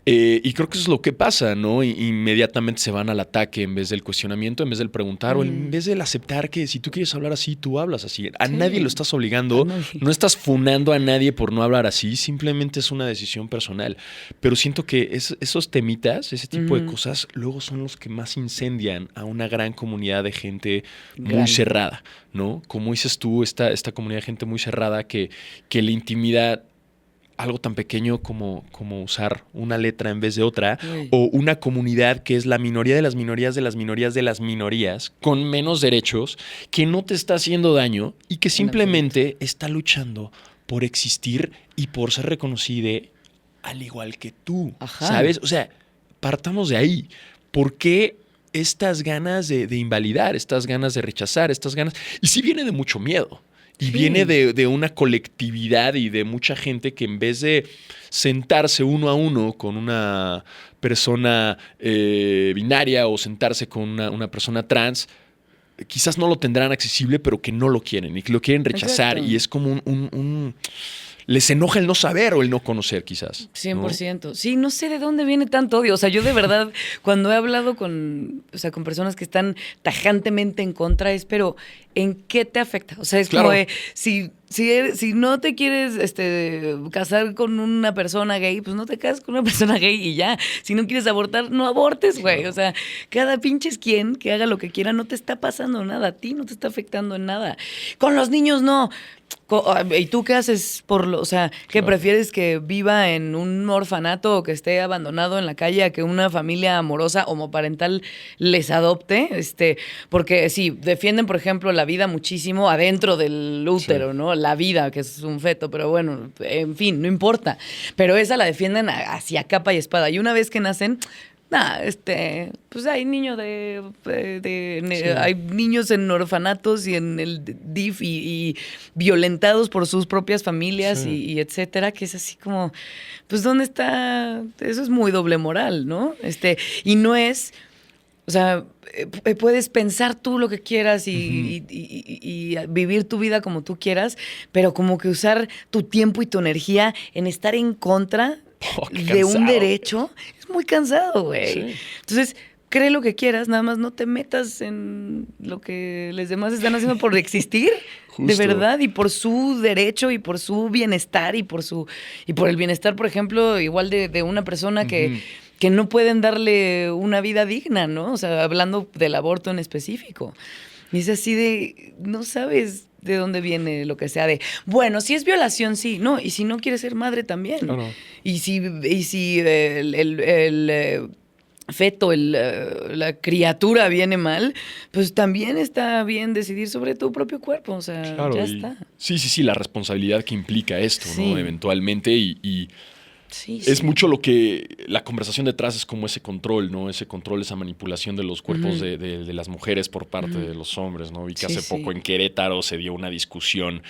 Y creo que eso es lo que pasa, ¿no? Inmediatamente se van al ataque en vez del cuestionamiento, en vez del preguntar o en vez del aceptar que si tú quieres hablar así, tú hablas así. A nadie lo estás obligando, no estás funando a nadie por no hablar así, simplemente es una decisión personal. Pero siento que esos temitas, ese tipo de cosas, luego son los que más incendian a una gran comunidad de gente muy cerrada, ¿no? Como dices tú, esta comunidad de gente muy cerrada que la intimidad algo tan pequeño como usar una letra en vez de otra, Uy. o una comunidad que es la minoría de las minorías de las minorías de las minorías, con menos derechos, que no te está haciendo daño y que simplemente está luchando por existir y por ser reconocida al igual que tú, Ajá. ¿sabes? O sea, partamos de ahí. ¿Por qué estas ganas de invalidar, estas ganas de rechazar, estas ganas? Y sí viene de mucho miedo. Y Sí. viene de una colectividad y de mucha gente que en vez de sentarse uno a uno con una persona binaria o sentarse con una persona trans, quizás no lo tendrán accesible, pero que no lo quieren y que lo quieren rechazar. Exacto. Y es como les enoja el no saber o el no conocer, quizás. 100%. Sí, no sé de dónde viene tanto odio. O sea, yo de verdad, cuando he hablado con personas que están tajantemente en contra, pero ¿en qué te afecta? O sea, es Claro. como de, si no te quieres casar con una persona gay, pues no te cases con una persona gay y ya. Si no quieres abortar, no abortes, güey. Claro. O sea, cada pinche es quien que haga lo que quiera, no te está pasando nada. A ti no te está afectando en nada. Con los niños no. ¿Y tú qué haces o sea, qué Claro. prefieres que viva en un orfanato o que esté abandonado en la calle a que una familia amorosa homoparental les adopte? Porque sí, defienden, por ejemplo, la vida muchísimo adentro del útero, Sí. ¿no? La vida, que es un feto, pero bueno, en fin, no importa. Pero esa la defienden hacia capa y espada. Y una vez que nacen, pues hay niños hay niños en orfanatos y en el DIF y violentados por sus propias familias Sí. y etcétera, que es así como, pues ¿dónde está? Eso es muy doble moral, ¿no? Y no es, o sea, puedes pensar tú lo que quieras y vivir tu vida como tú quieras, pero como que usar tu tiempo y tu energía en estar en contra Oh, qué de un cansado. derecho es muy cansado, güey. Sí. Entonces, cree lo que quieras, nada más no te metas en lo que los demás están haciendo por existir, de Justo. verdad, y por su derecho y por su bienestar y por el bienestar, por ejemplo, igual de una persona que no pueden darle una vida digna, ¿no? O sea, hablando del aborto en específico. Y es así de, no sabes de dónde viene lo que sea de, bueno, si es violación, sí, no, y si no quieres ser madre también. Claro. Y si el feto, la criatura viene mal, pues también está bien decidir sobre tu propio cuerpo, o sea, Claro, ya y- está. Sí, la responsabilidad que implica esto, Sí. ¿no? Eventualmente y Sí, es sí. mucho lo que la conversación detrás es como ese control, ¿no? Ese control, esa manipulación de los cuerpos de las mujeres por parte de los hombres, ¿no? Y que Sí, hace sí. poco en Querétaro se dio una discusión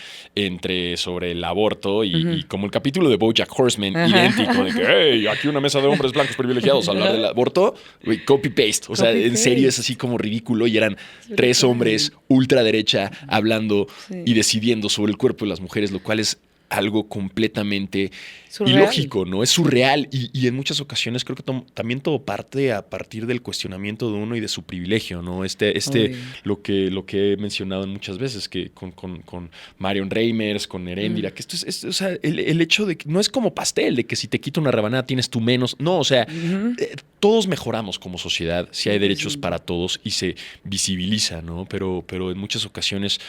sobre el aborto y como el capítulo de BoJack Horseman, Ajá. idéntico, de que, hey, aquí una mesa de hombres blancos privilegiados a hablar del aborto, güey, copy-paste. O sea, en Copy-paste. serio es así como ridículo y eran tres brutal. hombres ultraderecha hablando Sí. y decidiendo sobre el cuerpo de las mujeres, lo cual es algo completamente Surreal. ilógico, ¿no? Es surreal y en muchas ocasiones creo que también todo parte a partir del cuestionamiento de uno y de su privilegio, ¿no? Obvio. Lo que he mencionado muchas veces, que con Marion Reimers, con Erendira, que esto o sea, el hecho de que no es como pastel, de que si te quito una rebanada tienes tú menos. No, o sea, todos mejoramos como sociedad si hay derechos para todos y se visibiliza, ¿no? Pero en muchas ocasiones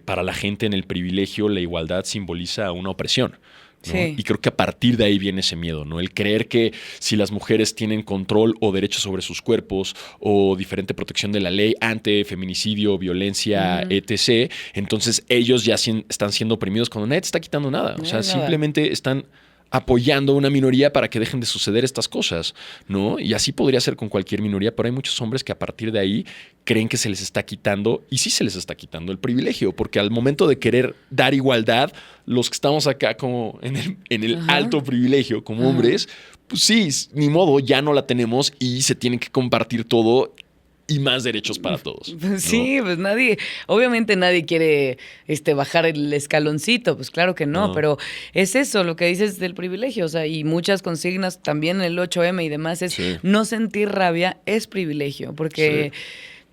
para la gente en el privilegio la igualdad simboliza una opresión, ¿no? Sí. Y creo que a partir de ahí viene ese miedo, ¿no? El creer que si las mujeres tienen control o derechos sobre sus cuerpos o diferente protección de la ley ante feminicidio, violencia, etc., entonces ellos ya están siendo oprimidos cuando nadie te está quitando nada. O sea, Nada. simplemente están apoyando a una minoría para que dejen de suceder estas cosas, ¿no? Y así podría ser con cualquier minoría, pero hay muchos hombres que a partir de ahí creen que se les está quitando, y sí se les está quitando el privilegio, porque al momento de querer dar igualdad, los que estamos acá como en el Ajá. alto privilegio como hombres, pues sí, ni modo, ya no la tenemos y se tienen que compartir todo y más derechos para todos. ¿no? Sí, pues obviamente nadie quiere bajar el escaloncito, pues claro que no, No. pero es eso lo que dices del privilegio, o sea, y muchas consignas también en el 8M y demás es Sí. no sentir rabia es privilegio, porque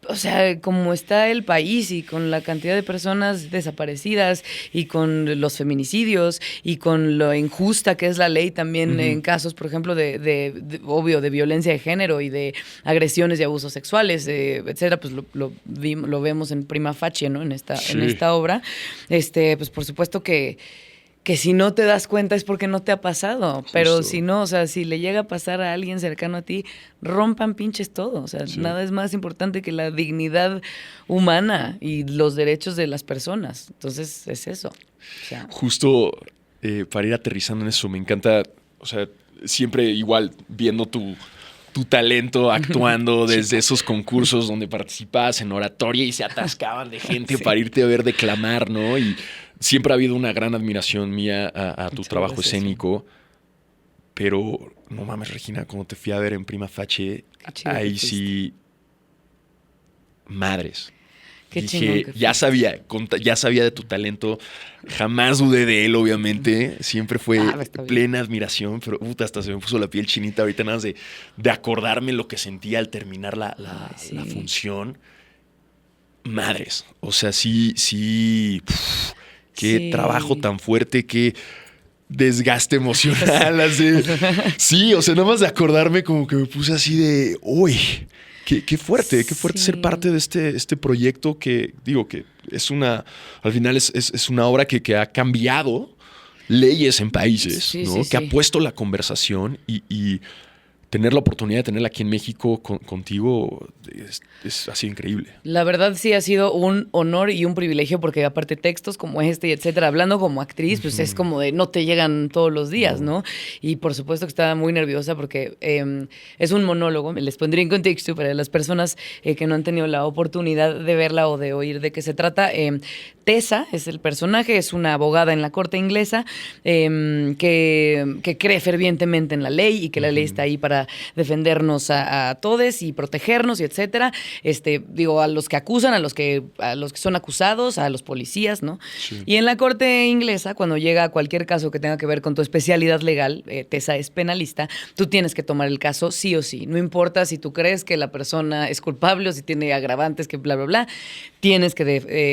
o sea, como está el país y con la cantidad de personas desaparecidas y con los feminicidios y con lo injusta que es la ley también en casos, por ejemplo, obvio, de violencia de género y de agresiones y abusos sexuales, etcétera, pues lo vemos en prima facie, ¿no? En esta obra. Pues por supuesto que que si no te das cuenta es porque no te ha pasado. Pero Justo. si no, o sea, si le llega a pasar a alguien cercano a ti, rompan pinches todo. O sea, Sí. nada es más importante que la dignidad humana y los derechos de las personas. Entonces, es eso. O sea, Justo para ir aterrizando en eso, me encanta, o sea, siempre igual viendo tu talento actuando desde esos concursos donde participabas en oratoria y se atascaban de gente para irte a ver declamar, ¿no? Y siempre ha habido una gran admiración mía a tu Muchas trabajo gracias, escénico, pero no mames, Regina, cuando te fui a ver en Prima Facie, Qué chido ahí que sí, madres. Qué chingón Dije, que ya fuiste. ya sabía de tu talento, jamás dudé de él, obviamente, siempre fue Está bien. plena admiración, pero puta, hasta se me puso la piel chinita ahorita nada más de acordarme lo que sentía al terminar la Ay, sí. función. Madres, o sea, sí, qué Sí. trabajo tan fuerte, qué desgaste emocional, así. Sí, o sea, nada más de acordarme como que me puse así de, uy, qué fuerte ser Sí. parte de este proyecto que, digo, que es al final es una obra que ha cambiado leyes en países, Sí, ¿no? sí, Que sí. ha puesto la conversación y tener la oportunidad de tenerla aquí en México contigo ha sido increíble. La verdad sí ha sido un honor y un privilegio porque aparte textos como este y etcétera, hablando como actriz, pues es como de no te llegan todos los días, ¿no? Y por supuesto que estaba muy nerviosa porque es un monólogo, les pondré en contexto para las personas que no han tenido la oportunidad de verla o de oír de qué se trata. Tessa es el personaje, es una abogada en la corte inglesa que cree fervientemente en la ley y que la ley está ahí para defendernos a todos y protegernos y etcétera. Digo, a los que acusan, a los que son acusados, a los policías, ¿no? Sí. Y en la corte inglesa, cuando llega cualquier caso que tenga que ver con tu especialidad legal, Tessa es penalista, tú tienes que tomar el caso sí o sí. No importa si tú crees que la persona es culpable o si tiene agravantes, que bla, bla, bla, tienes que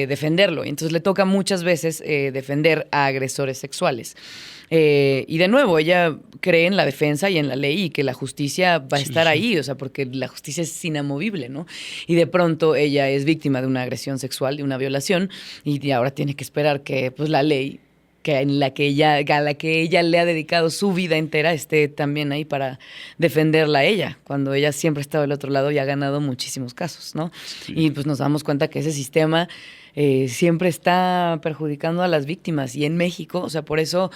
defenderlo. Entonces le toca muchas veces defender a agresores sexuales. Y de nuevo, ella cree en la defensa y en la ley y que la justicia va a estar ahí, o sea, porque la justicia es inamovible, ¿no? Y de pronto ella es víctima de una agresión sexual, de una violación, y ahora tiene que esperar que pues, la ley a la que ella le ha dedicado su vida entera esté también ahí para defenderla a ella, cuando ella siempre ha estado del otro lado y ha ganado muchísimos casos, ¿no? Sí. Y pues nos damos cuenta que ese sistema siempre está perjudicando a las víctimas. Y en México, o sea, por eso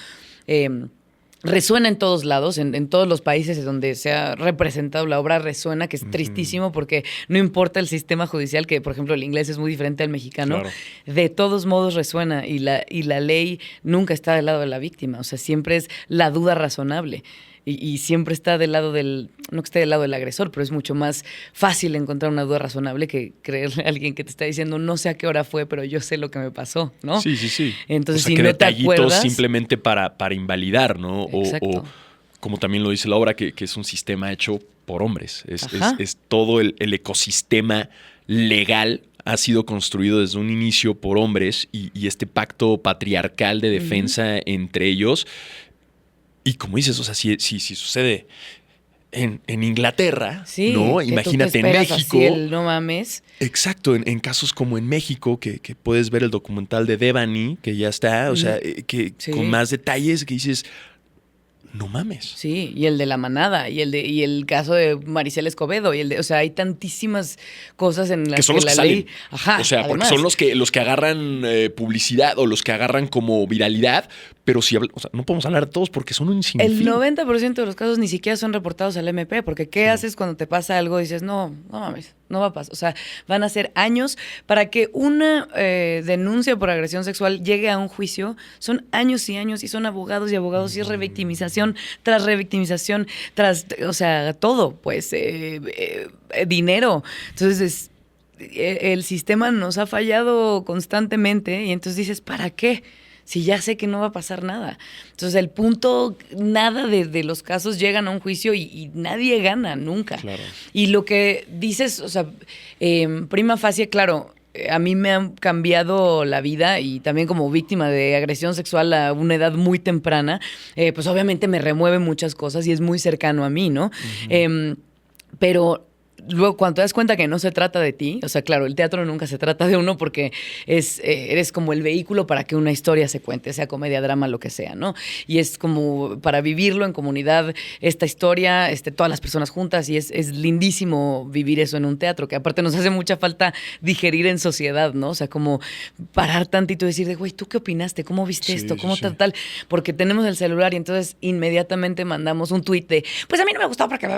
resuena en todos lados, en todos los países donde se ha representado la obra resuena, que es tristísimo porque no importa el sistema judicial, que por ejemplo el inglés es muy diferente al mexicano, Claro. de todos modos resuena y la ley nunca está del lado de la víctima, o sea, siempre es la duda razonable. Y siempre está del lado no que esté del lado del agresor, pero es mucho más fácil encontrar una duda razonable que creerle a alguien que te está diciendo, no sé a qué hora fue, pero yo sé lo que me pasó, ¿no? Sí, sí, sí. Entonces, o sea, si que no te detallitos acuerdas... simplemente para invalidar, ¿no? Exacto. O como también lo dice la obra, que es un sistema hecho por hombres. Ajá. Es todo el ecosistema legal ha sido construido desde un inicio por hombres y este pacto patriarcal de defensa entre ellos. Y como dices, o sea, si sucede en Inglaterra, Sí, ¿no? que tú te Imagínate en esperas México. así el no mames. Exacto, en casos como en México, que puedes ver el documental de Devani, que ya está, o sea, que Sí. con más detalles que dices, no mames. Sí, y el de la manada, y el caso de Maricela Escobedo, o sea, hay tantísimas cosas en las Que son los que la ley. salen. Ajá. O sea, porque además. son los que agarran publicidad o los que agarran como viralidad, pero si o sea, no podemos hablar de todos porque son un sinfín. El 90% de los casos ni siquiera son reportados al MP, porque ¿qué haces cuando te pasa algo? Dices, no mames, no va a pasar. O sea, van a ser años para que una denuncia por agresión sexual llegue a un juicio. Son años y años y son abogados y abogados y es revictimización tras revictimización, o sea, todo, pues, dinero. Entonces, el sistema nos ha fallado constantemente y entonces dices, ¿para qué? Si ya sé que no va a pasar nada. Entonces, el punto, nada de los casos llegan a un juicio y nadie gana nunca. Claro. Y lo que dices, o sea, prima facie, claro, a mí me han cambiado la vida y también como víctima de agresión sexual a una edad muy temprana, pues obviamente me remueve muchas cosas y es muy cercano a mí, ¿no? Pero luego cuando te das cuenta que no se trata de ti, o sea, claro, el teatro nunca se trata de uno porque eres como el vehículo para que una historia se cuente, sea comedia, drama, lo que sea, ¿no? Y es como para vivirlo en comunidad, esta historia, todas las personas juntas, y es lindísimo vivir eso en un teatro, que aparte nos hace mucha falta digerir en sociedad, ¿no? O sea, como parar tantito y decir, de, güey, ¿tú qué opinaste? ¿Cómo viste esto? ¿Cómo tal? Porque tenemos el celular y entonces inmediatamente mandamos un tuit de, pues a mí no me gustó porque...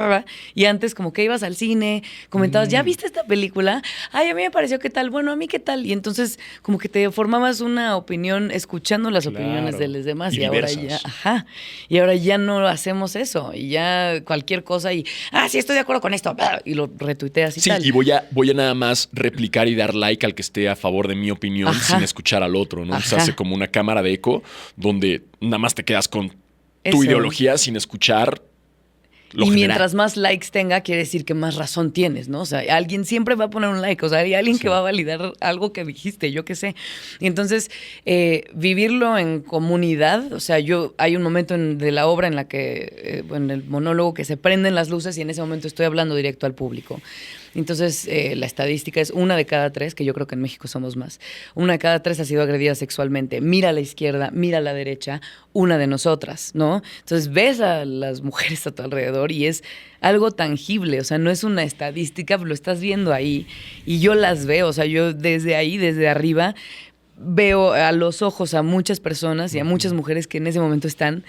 Y antes como que ibas al cine, comentabas, ¿ya viste esta película? Ay, a mí me pareció qué tal, bueno, a mí qué tal. Y entonces como que te formabas una opinión escuchando las opiniones de los demás. Y ahora ya, y ahora ya no hacemos eso. Y ya cualquier cosa y, sí, estoy de acuerdo con esto. Y lo retuiteas y tal. Sí, y voy a nada más replicar y dar like al que esté a favor de mi opinión sin escuchar al otro, ¿no? Se hace como una cámara de eco donde nada más te quedas con tu ideología sin escuchar. Y mientras más likes tenga, quiere decir que más razón tienes, ¿no? O sea, alguien siempre va a poner un like, o sea, hay alguien que va a validar algo que dijiste, yo qué sé. Y entonces, vivirlo en comunidad, o sea, hay un momento de la obra en la que, en el monólogo, que se prenden las luces y en ese momento estoy hablando directo al público. Entonces, la estadística es 1 de cada 3, que yo creo que en México somos más. 1 de cada 3 ha sido agredida sexualmente. Mira a la izquierda, mira a la derecha, una de nosotras, ¿no? Entonces, ves a las mujeres a tu alrededor y es algo tangible, o sea, no es una estadística, lo estás viendo ahí y yo las veo, o sea, yo desde ahí, desde arriba, veo a los ojos a muchas personas y a muchas mujeres que en ese momento están...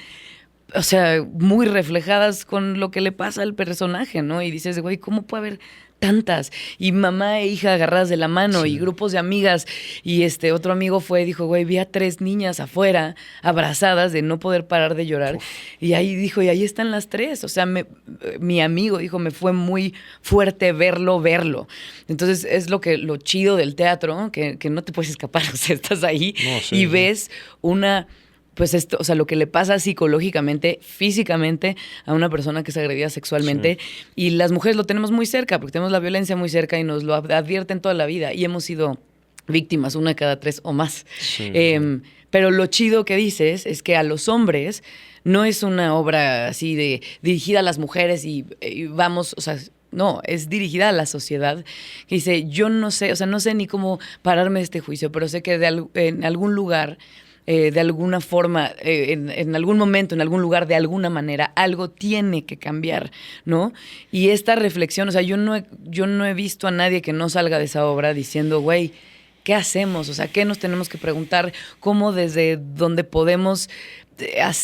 O sea, muy reflejadas con lo que le pasa al personaje, ¿no? Y dices, güey, ¿cómo puede haber tantas? Y mamá e hija agarradas de la mano y grupos de amigas. Y otro amigo dijo, güey, vi a 3 niñas afuera abrazadas de no poder parar de llorar. Uf. Y ahí dijo, y ahí están las 3. O sea, mi amigo dijo, me fue muy fuerte verlo. Entonces, es lo chido del teatro, que no te puedes escapar. O sea, estás ahí y ves una... Pues esto, o sea, lo que le pasa psicológicamente, físicamente a una persona que es agredida sexualmente. Sí. Y las mujeres lo tenemos muy cerca, porque tenemos la violencia muy cerca y nos lo advierten toda la vida. Y hemos sido víctimas 1 de cada 3 o más. Sí. Pero lo chido que dices es que a los hombres no es una obra así de dirigida a las mujeres y vamos, o sea... No, es dirigida a la sociedad que dice, yo no sé, o sea, no sé ni cómo pararme de este juicio, pero sé que en algún lugar... de alguna forma, en algún momento, en algún lugar, de alguna manera, algo tiene que cambiar, ¿no? Y esta reflexión, o sea, yo no he visto a nadie que no salga de esa obra diciendo, güey, ¿qué hacemos? O sea, ¿qué nos tenemos que preguntar? ¿Cómo desde donde podemos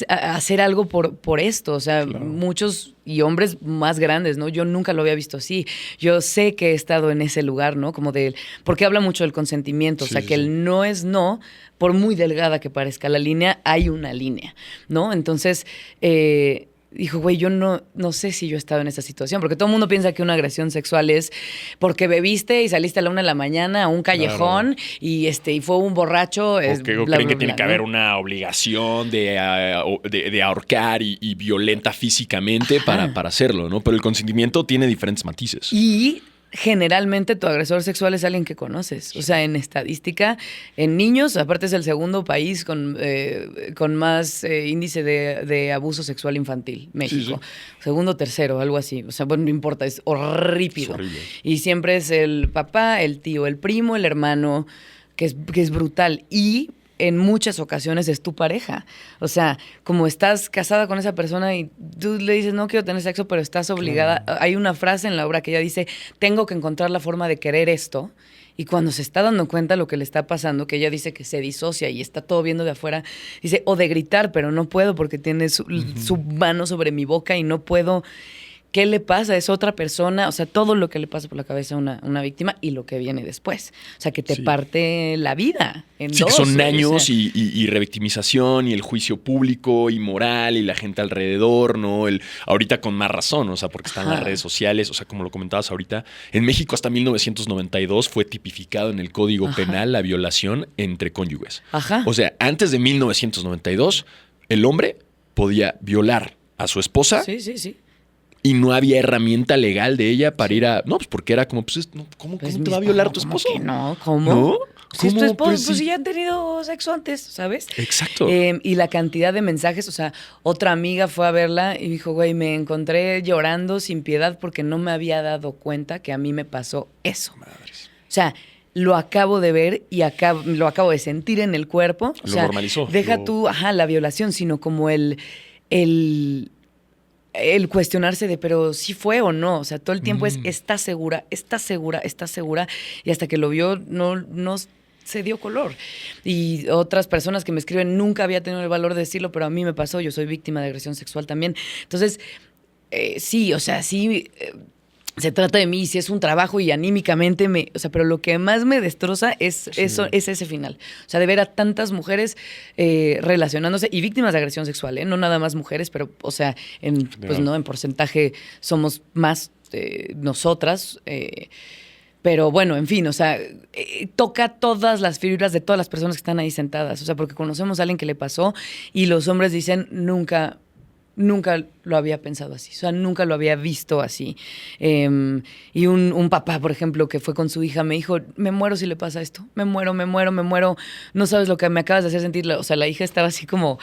hacer algo por esto? O sea, claro. Muchos y hombres más grandes, ¿no? Yo nunca lo había visto así. Yo sé que he estado en ese lugar, ¿no? Como porque habla mucho del consentimiento, o sea, que el no es no, por muy delgada que parezca la línea, hay una línea, ¿no? Entonces, dijo, güey, yo no sé si yo he estado en esa situación, porque todo el mundo piensa que una agresión sexual es porque bebiste y saliste a la 1 de la mañana a un callejón, claro. y fue un borracho. Creen que tiene que haber una obligación de ahorcar y violenta físicamente para hacerlo, ¿no? Pero el consentimiento tiene diferentes matices. Y generalmente tu agresor sexual es alguien que conoces. O sea, en estadística, en niños, aparte es el segundo país con más índice de abuso sexual infantil, México. Sí. Segundo, tercero, algo así. O sea, bueno, no importa, es horrípido. Y siempre es el papá, el tío, el primo, el hermano, que es brutal. Y en muchas ocasiones es tu pareja. O sea, como estás casada con esa persona y tú le dices, no quiero tener sexo, pero estás obligada. Claro. Hay una frase en la obra que ella dice, tengo que encontrar la forma de querer esto. Y cuando se está dando cuenta lo que le está pasando, que ella dice que se disocia y está todo viendo de afuera, dice, o de gritar, pero no puedo porque tiene su mano sobre mi boca y no puedo... ¿Qué le pasa? Es otra persona, o sea, todo lo que le pasa por la cabeza a una víctima y lo que viene después. O sea, que te parte la vida en dos. Que son años y revictimización y el juicio público y moral y la gente alrededor, ¿no? Ahorita con más razón, o sea, porque están las redes sociales, o sea, como lo comentabas ahorita, en México hasta 1992 fue tipificado en el Código Penal la violación entre cónyuges. O sea, antes de 1992, el hombre podía violar a su esposa. Sí. y no había herramienta legal de ella para ir a... No, pues porque era como, pues, ¿cómo Pues te va a violar tu ¿cómo esposo? que no? ¿Cómo? ¿No? Si es tu ¿Cómo? esposo, Pues pues sí. si ya han tenido sexo antes, ¿sabes? Exacto. Y la cantidad de mensajes, o sea, otra amiga fue a verla y dijo, güey, me encontré llorando sin piedad porque no me había dado cuenta que a mí me pasó eso. Madres. O sea, lo acabo de ver y lo acabo de sentir en el cuerpo. O Lo sea, normalizó. Deja tú, la violación, sino como el cuestionarse de, pero sí fue o no. O sea, todo el tiempo ¿estás segura? ¿Estás segura? ¿Estás segura? Y hasta que lo vio, no se dio color. Y otras personas que me escriben, nunca había tenido el valor de decirlo, pero a mí me pasó, yo soy víctima de agresión sexual también. Entonces, sí, o sea, sí... se trata de mí, si es un trabajo y anímicamente o sea, pero lo que más me destroza es ese final. O sea, de ver a tantas mujeres relacionándose y víctimas de agresión sexual, no nada más mujeres, pero, o sea, en porcentaje somos más nosotras. Pero bueno, en fin, o sea, toca todas las fibras de todas las personas que están ahí sentadas. O sea, porque conocemos a alguien que le pasó y los hombres dicen, nunca lo había pensado así, o sea, nunca lo había visto así. Y un papá, por ejemplo, que fue con su hija, me dijo, me muero si le pasa esto, me muero, no sabes lo que me acabas de hacer sentir. O sea, la hija estaba así como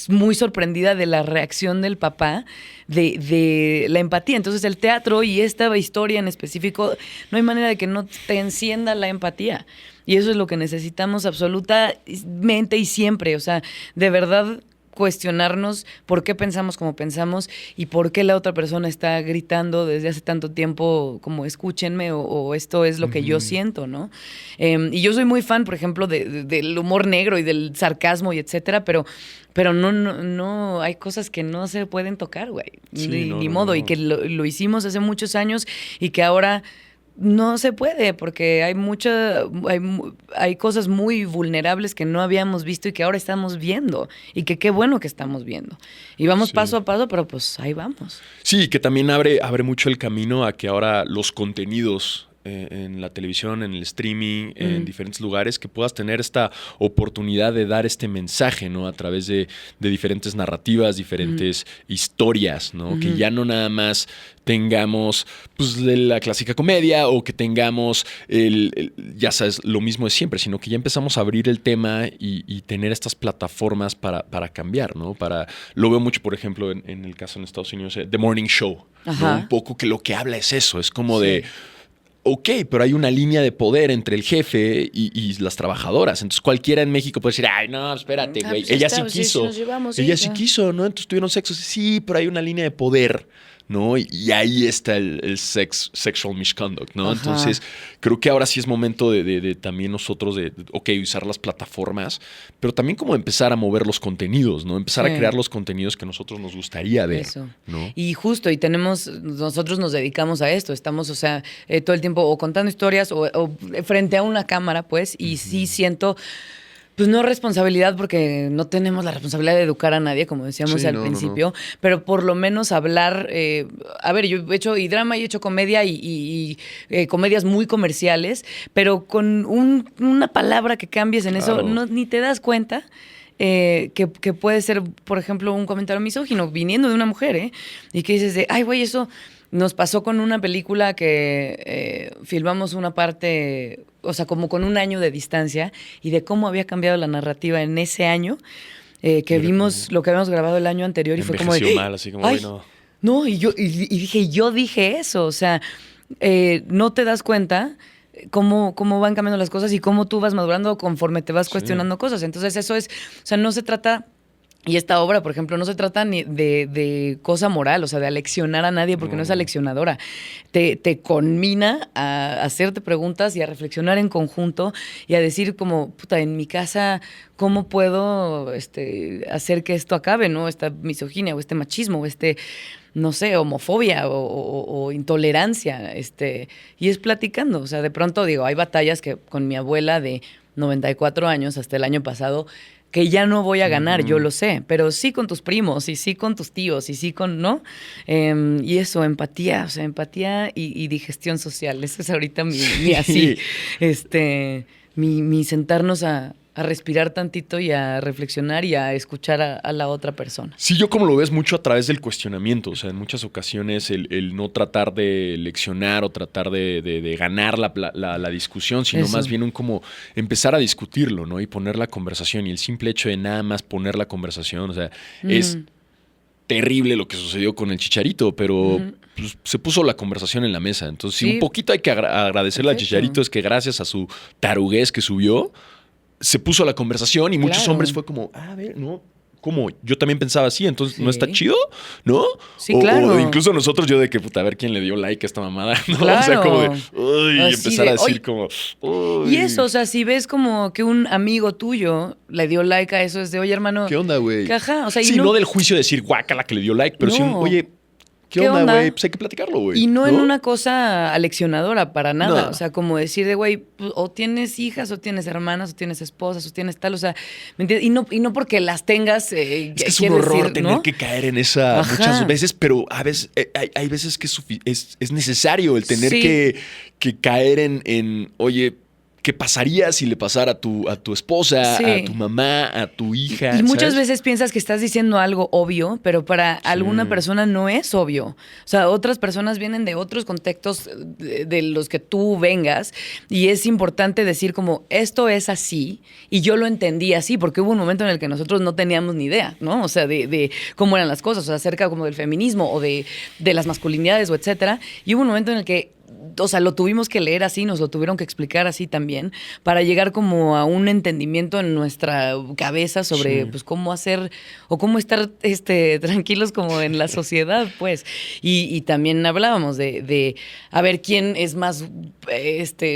muy sorprendida de la reacción del papá, de la empatía. Entonces, el teatro y esta historia en específico, no hay manera de que no te encienda la empatía. Y eso es lo que necesitamos absolutamente y siempre, o sea, de verdad cuestionarnos por qué pensamos como pensamos y por qué la otra persona está gritando desde hace tanto tiempo como escúchenme o esto es lo que yo siento, ¿no? Y yo soy muy fan, por ejemplo, del humor negro y del sarcasmo y etcétera, pero no hay cosas que no se pueden tocar, güey. Sí, ni modo. Y que lo hicimos hace muchos años y que ahora no se puede porque hay cosas muy vulnerables que no habíamos visto y que ahora estamos viendo y que qué bueno que estamos viendo. Y vamos paso a paso, pero pues ahí vamos. Sí, que también abre mucho el camino a que ahora los contenidos en la televisión, en el streaming, en diferentes lugares, que puedas tener esta oportunidad de dar este mensaje, ¿no? A través de diferentes narrativas, diferentes historias, ¿no? Que ya no nada más tengamos pues la clásica comedia o que tengamos ya sabes, lo mismo de siempre, sino que ya empezamos a abrir el tema y tener estas plataformas para cambiar, ¿no? Lo veo mucho, por ejemplo, en el caso en Estados Unidos, The Morning Show, ¿no? Un poco que lo que habla es eso, es como de... Ok, pero hay una línea de poder entre el jefe y las trabajadoras. Entonces cualquiera en México puede decir, ay, no, espérate, güey. Pues Ella sí nos quiso. llevamos, Ella sí quiso, ¿no? Entonces tuvieron sexo. Sí, pero hay una línea de poder, ¿no? Y ahí está el sexual misconduct, ¿no? Ajá. Entonces creo que ahora sí es momento de también nosotros usar las plataformas, pero también como empezar a mover los contenidos, ¿no? Empezar a crear los contenidos que nosotros nos gustaría ver, Eso. ¿no? Y justo, nosotros nos dedicamos a esto, estamos, o sea, todo el tiempo o contando historias o frente a una cámara, pues, y sí siento... Pues no responsabilidad, porque no tenemos la responsabilidad de educar a nadie, como decíamos al principio, pero por lo menos hablar. A ver, yo he hecho drama y he hecho comedia y comedias muy comerciales, pero con una palabra que cambies en eso, ni te das cuenta. Que puede ser, por ejemplo, un comentario misógino viniendo de una mujer, y que dices ay, güey, eso nos pasó con una película que filmamos una parte, o sea, como con un año de distancia, y de cómo había cambiado la narrativa en ese año, que vimos lo que habíamos grabado el año anterior y fue como de... mal, así como, ay, bueno. No, y yo dije eso, o sea, no te das cuenta cómo van cambiando las cosas y cómo tú vas madurando conforme te vas cuestionando cosas. Entonces eso es, o sea, no se trata... Y esta obra, por ejemplo, no se trata ni de cosa moral, o sea, de aleccionar a nadie, porque no es aleccionadora. Te conmina a hacerte preguntas y a reflexionar en conjunto y a decir como, puta, en mi casa, ¿cómo puedo hacer que esto acabe, ¿no? Esta misoginia o este machismo o no sé, homofobia o intolerancia. Y es platicando. O sea, de pronto, digo, hay batallas que con mi abuela de 94 años hasta el año pasado que ya no voy a ganar, yo lo sé, pero sí con tus primos y sí con tus tíos y sí con, ¿no? Y eso, empatía, o sea, empatía y digestión social. Eso es ahorita mi así, mi sentarnos a respirar tantito y a reflexionar y a escuchar a la otra persona. Sí, yo como lo ves mucho a través del cuestionamiento, o sea, en muchas ocasiones el no tratar de leccionar o tratar de ganar la discusión, sino Eso. más bien un como empezar a discutirlo, ¿no? Y poner la conversación. Y el simple hecho de nada más poner la conversación, o sea, es terrible lo que sucedió con el Chicharito, pero pues, se puso la conversación en la mesa. Entonces, sí, un poquito hay que agradecerle al Chicharito, es que gracias a su taruguez que subió, se puso la conversación y muchos hombres fue como, a ver, ¿no? ¿Cómo? Yo también pensaba así, entonces ¿no está chido? ¿No? Sí, claro. O incluso nosotros, yo de que, puta, a ver quién le dio like a esta mamada, ¿no? Claro. O sea, como de, uy, Así empezar de, a decir "Oy". como, uy. Y eso, o sea, si ves como que un amigo tuyo le dio like a eso, es de, oye, hermano. ¿Qué onda, güey? Que ajá, o sea, y sí, no del juicio de decir, guácala que le dio like, pero sí, No. oye, ¿qué onda, güey? Pues hay que platicarlo, güey. Y no en una cosa aleccionadora para nada. No. O sea, como decir de, güey, pues, o tienes hijas, o tienes hermanas, o tienes esposas, o tienes tal. O sea, ¿me entiendes? Y no porque las tengas. Es que es un horror tener que caer en esa Ajá. muchas veces, pero a veces hay veces que es necesario el tener Sí. que caer en, oye, ¿qué pasaría si le pasara a tu esposa, Sí. a tu mamá, a tu hija? Y muchas ¿sabes? veces piensas que estás diciendo algo obvio, pero para alguna persona no es obvio. O sea, otras personas vienen de otros contextos de los que tú vengas y es importante decir como, esto es así y yo lo entendí así, porque hubo un momento en el que nosotros no teníamos ni idea, ¿no? O sea, de cómo eran las cosas, o sea, acerca como del feminismo o de las masculinidades o etcétera. Y hubo un momento en el que o sea, lo tuvimos que leer así, nos lo tuvieron que explicar así también, para llegar como a un entendimiento en nuestra cabeza sobre pues cómo hacer o cómo estar tranquilos como en la sociedad, pues. Y también hablábamos de a ver quién es más,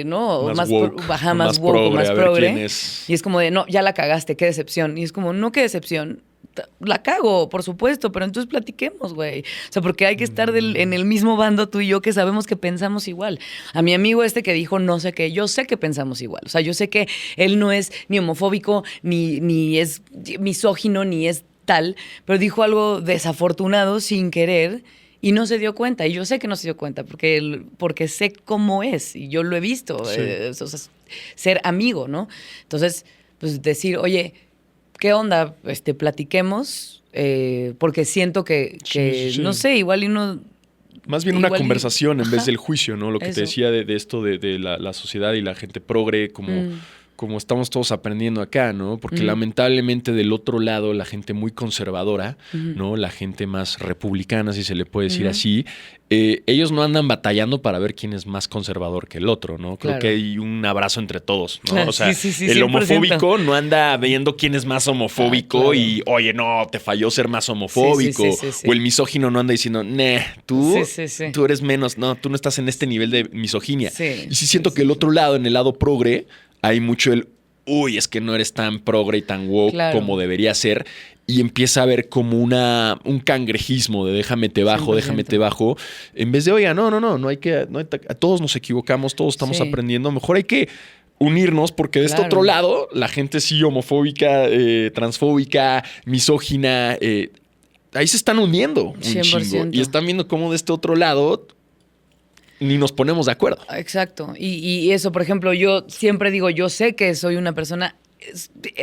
¿no? Más woke, más woke, progre, más a ver progre. quién es. Y es como de, no, ya la cagaste, qué decepción. Y es como, no, qué decepción. La cago, por supuesto, pero entonces platiquemos, güey. O sea, porque hay que estar en el mismo bando tú y yo que sabemos que pensamos igual. A mi amigo que dijo no sé qué, yo sé que pensamos igual. O sea, yo sé que él no es ni homofóbico, ni es misógino, ni es tal, pero dijo algo desafortunado sin querer y no se dio cuenta. Y yo sé que no se dio cuenta porque sé cómo es y yo lo he visto. Sí. O sea, ser amigo, ¿no? Entonces, pues decir, oye, ¿qué onda? Platiquemos, porque siento que Sí. no sé, igual y uno... Más bien una igual y- conversación en vez Ajá. del juicio, ¿no? Lo que Eso. te decía de esto de la sociedad y la gente progre, como estamos todos aprendiendo acá, ¿no? Porque lamentablemente del otro lado, la gente muy conservadora, ¿no? La gente más republicana, si se le puede decir así, ellos no andan batallando para ver quién es más conservador que el otro, ¿no? Creo Claro. que hay un abrazo entre todos, ¿no? Claro, O sea, sí, el 100%. homofóbico no anda viendo quién es más homofóbico Claro. y, oye, no, te falló ser más homofóbico. Sí. O el misógino no anda diciendo, tú Sí. tú eres menos, no, tú no estás en este nivel de misoginia. Sí, Y sí siento que el otro lado, en el lado progre, hay mucho uy, es que no eres tan progre y tan woke Claro. como debería ser. Y empieza a haber como un cangrejismo de déjame te bajo, 100%. déjame te bajo. En vez de, oiga, no hay que, todos nos equivocamos, todos estamos Sí. aprendiendo. Mejor hay que unirnos porque de este Claro. otro lado, la gente sí homofóbica, transfóbica, misógina, ahí se están uniendo un 100%. chingo. Y están viendo cómo de este otro lado ni nos ponemos de acuerdo. Exacto. Y eso, por ejemplo, yo siempre digo, yo sé que soy una persona,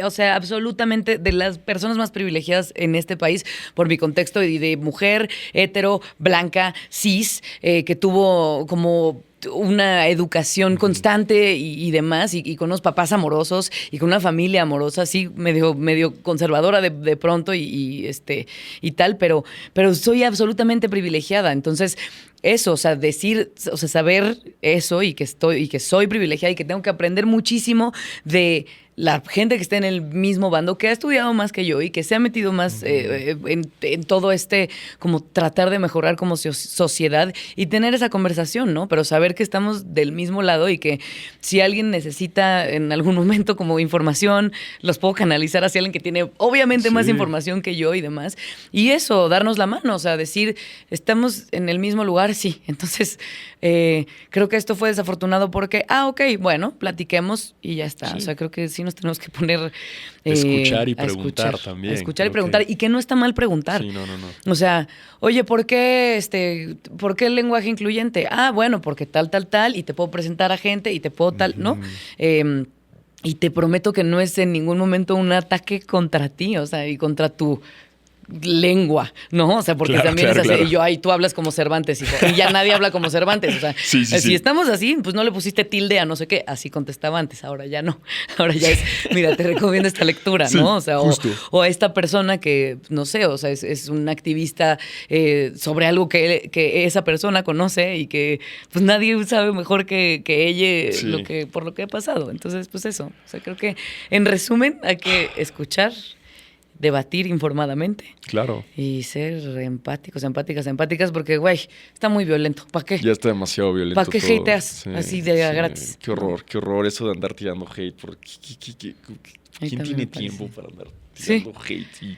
o sea, absolutamente de las personas más privilegiadas en este país por mi contexto y de mujer, hetero, blanca, cis, que tuvo como una educación constante y demás, y con unos papás amorosos y con una familia amorosa, así medio conservadora de pronto y tal, pero soy absolutamente privilegiada. Entonces, eso, o sea, decir, o sea, saber eso y que soy privilegiada y que tengo que aprender muchísimo de la gente que está en el mismo bando, que ha estudiado más que yo y que se ha metido más en todo como tratar de mejorar como sociedad y tener esa conversación, ¿no? Pero saber que estamos del mismo lado y que si alguien necesita en algún momento como información, los puedo canalizar hacia alguien que tiene obviamente más información que yo y demás. Y eso, darnos la mano, o sea, decir, estamos en el mismo lugar, sí. Entonces, creo que esto fue desafortunado porque, ok, bueno, platiquemos y ya está. Sí. O sea, creo que sí nos tenemos que poner Escuchar y a preguntar escuchar, también. a escuchar y Creo preguntar. que- Y que no está mal preguntar. Sí, no. O sea, oye, ¿por qué el lenguaje incluyente? Ah, bueno, porque tal, y te puedo presentar a gente y te puedo tal, ¿no? Y te prometo que no es en ningún momento un ataque contra ti, o sea, y contra tu lengua, ¿no? O sea, porque Claro, también claro, es así. claro. Y yo, ay, tú hablas como Cervantes, hijo. Y ya nadie habla como Cervantes. O sea, Sí, sí, si sí. estamos así, pues no le pusiste tilde a no sé qué. Así contestaba antes, ahora ya no. Ahora ya es, mira, te recomiendo esta lectura, Sí, ¿no? O sea, justo. o a esta persona que, no sé, o sea, es un activista sobre algo que esa persona conoce y que pues nadie sabe mejor que ella Sí. por lo que ha pasado. Entonces, pues eso. O sea, creo que en resumen hay que escuchar, debatir informadamente Claro. y ser empáticas, porque, güey, está muy violento. ¿Para qué? Ya está demasiado violento. ¿Para qué todo. hateas así de gratis? Qué horror eso de andar tirando hate. ¿Quién también tiene me parece. tiempo para andar Sí. tirando hate?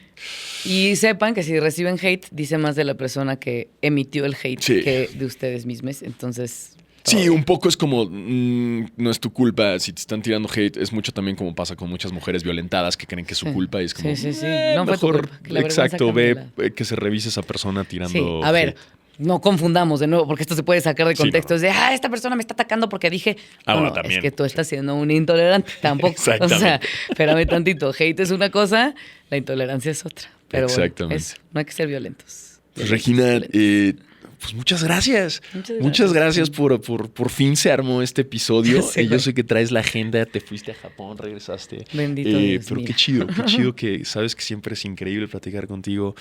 Y sepan que si reciben hate, dice más de la persona que emitió el hate Sí. que de ustedes mismos. Entonces, Sí, un poco es como, no es tu culpa si te están tirando hate. Es mucho también como pasa con muchas mujeres violentadas que creen que es su Sí. culpa y es como, Sí. No fue tu mejor, culpa, que la vergüenza exacto, ve cambie que se revise esa persona tirando sí, a ver, hate. no confundamos de nuevo, porque esto se puede sacar de Sí, contexto. no. Es de, esta persona me está atacando porque dije. Bueno, No, también. es que tú estás siendo un intolerante. Tampoco. O sea, Exactamente. espérame tantito. Hate es una cosa, la intolerancia es otra. Pero bueno, Exactamente. eso, no hay que ser violentos. Pues, Regina, Violentos. pues muchas gracias. Muchas gracias. por fin se armó este episodio. Sí, Yo güey. sé que traes la agenda, te fuiste a Japón, regresaste. Bendito Dios, pero mira. qué chido que sabes que siempre es increíble platicar contigo.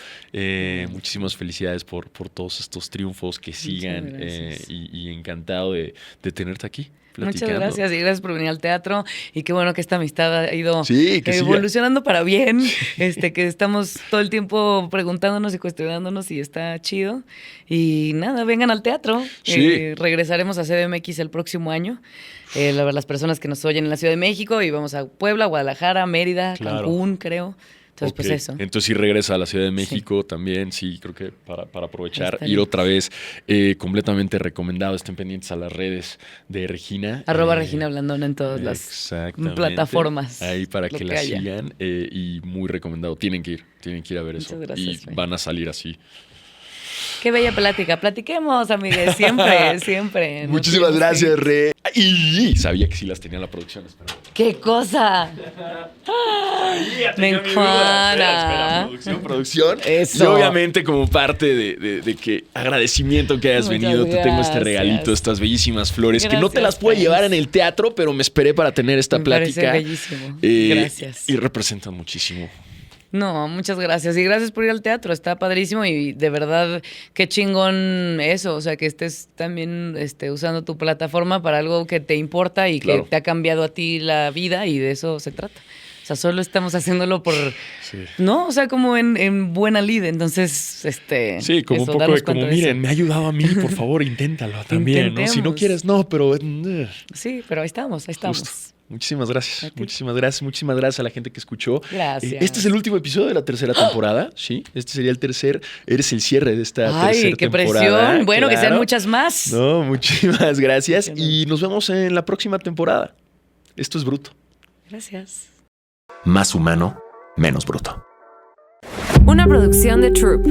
Muchísimas felicidades por todos estos triunfos que sigan gracias. y encantado de tenerte aquí. Muchas Platicando. gracias y gracias por venir al teatro y qué bueno que esta amistad ha ido Sí, que siga. evolucionando para bien, que estamos todo el tiempo preguntándonos y cuestionándonos y está chido. Y nada, vengan al teatro. Sí. Regresaremos a CDMX el próximo año. Las personas que nos oyen en la Ciudad de México y vamos a Puebla, Guadalajara, Mérida, Claro. Cancún, creo. Entonces, Ok, pues eso. Entonces sí regresa a la Ciudad de México también, sí, creo que para aprovechar, Está ir bien. otra vez, completamente recomendado, estén pendientes a las redes de Regina. @Regina Blandona en todas las Exactamente. plataformas. Ahí para lo que la haya. sigan y muy recomendado, tienen que ir a ver Muchas eso gracias, y güey. van a salir así. Qué bella plática. Platiquemos, amigues, siempre. Nos Muchísimas vemos, gracias, sí. Re. Y sabía que sí las tenía la producción, espera. ¡Qué cosa! Me encanta. Producción. Eso. Y obviamente como parte de que agradecimiento que hayas Muchas venido, te tengo este gracias. regalito, estas bellísimas flores, que no te las Gracias, pude Paz. llevar en el teatro, pero me esperé para tener esta Me parece plática. bellísimo. Eh, Gracias. Y representan muchísimo. No, muchas gracias. Y gracias por ir al teatro. Está padrísimo y de verdad, qué chingón eso. O sea, que estés también usando tu plataforma para algo que te importa y Claro. que te ha cambiado a ti la vida y de eso se trata. O sea, solo estamos haciéndolo por... Sí. ¿No? O sea, como en buena lid. Entonces, Sí, como eso, un poco darnos de como, cuenta de eso. miren, me ha ayudado a mí, por favor, inténtalo también, ¿no? Si no Intentemos. quieres, no, pero... Sí, pero ahí estamos. Justo. Muchísimas gracias. A ti. Muchísimas gracias a la gente que escuchó. Gracias. Este es el último episodio de la tercera temporada, ¿sí? Este sería el tercer. Eres el cierre de esta Ay, tercera qué temporada. presión. Bueno, que sean claro. muchas más. No, muchísimas gracias. Emocionante. Y nos vemos en la próxima temporada. Esto es Bruto. Gracias. Más humano, menos bruto. Una producción de Troop.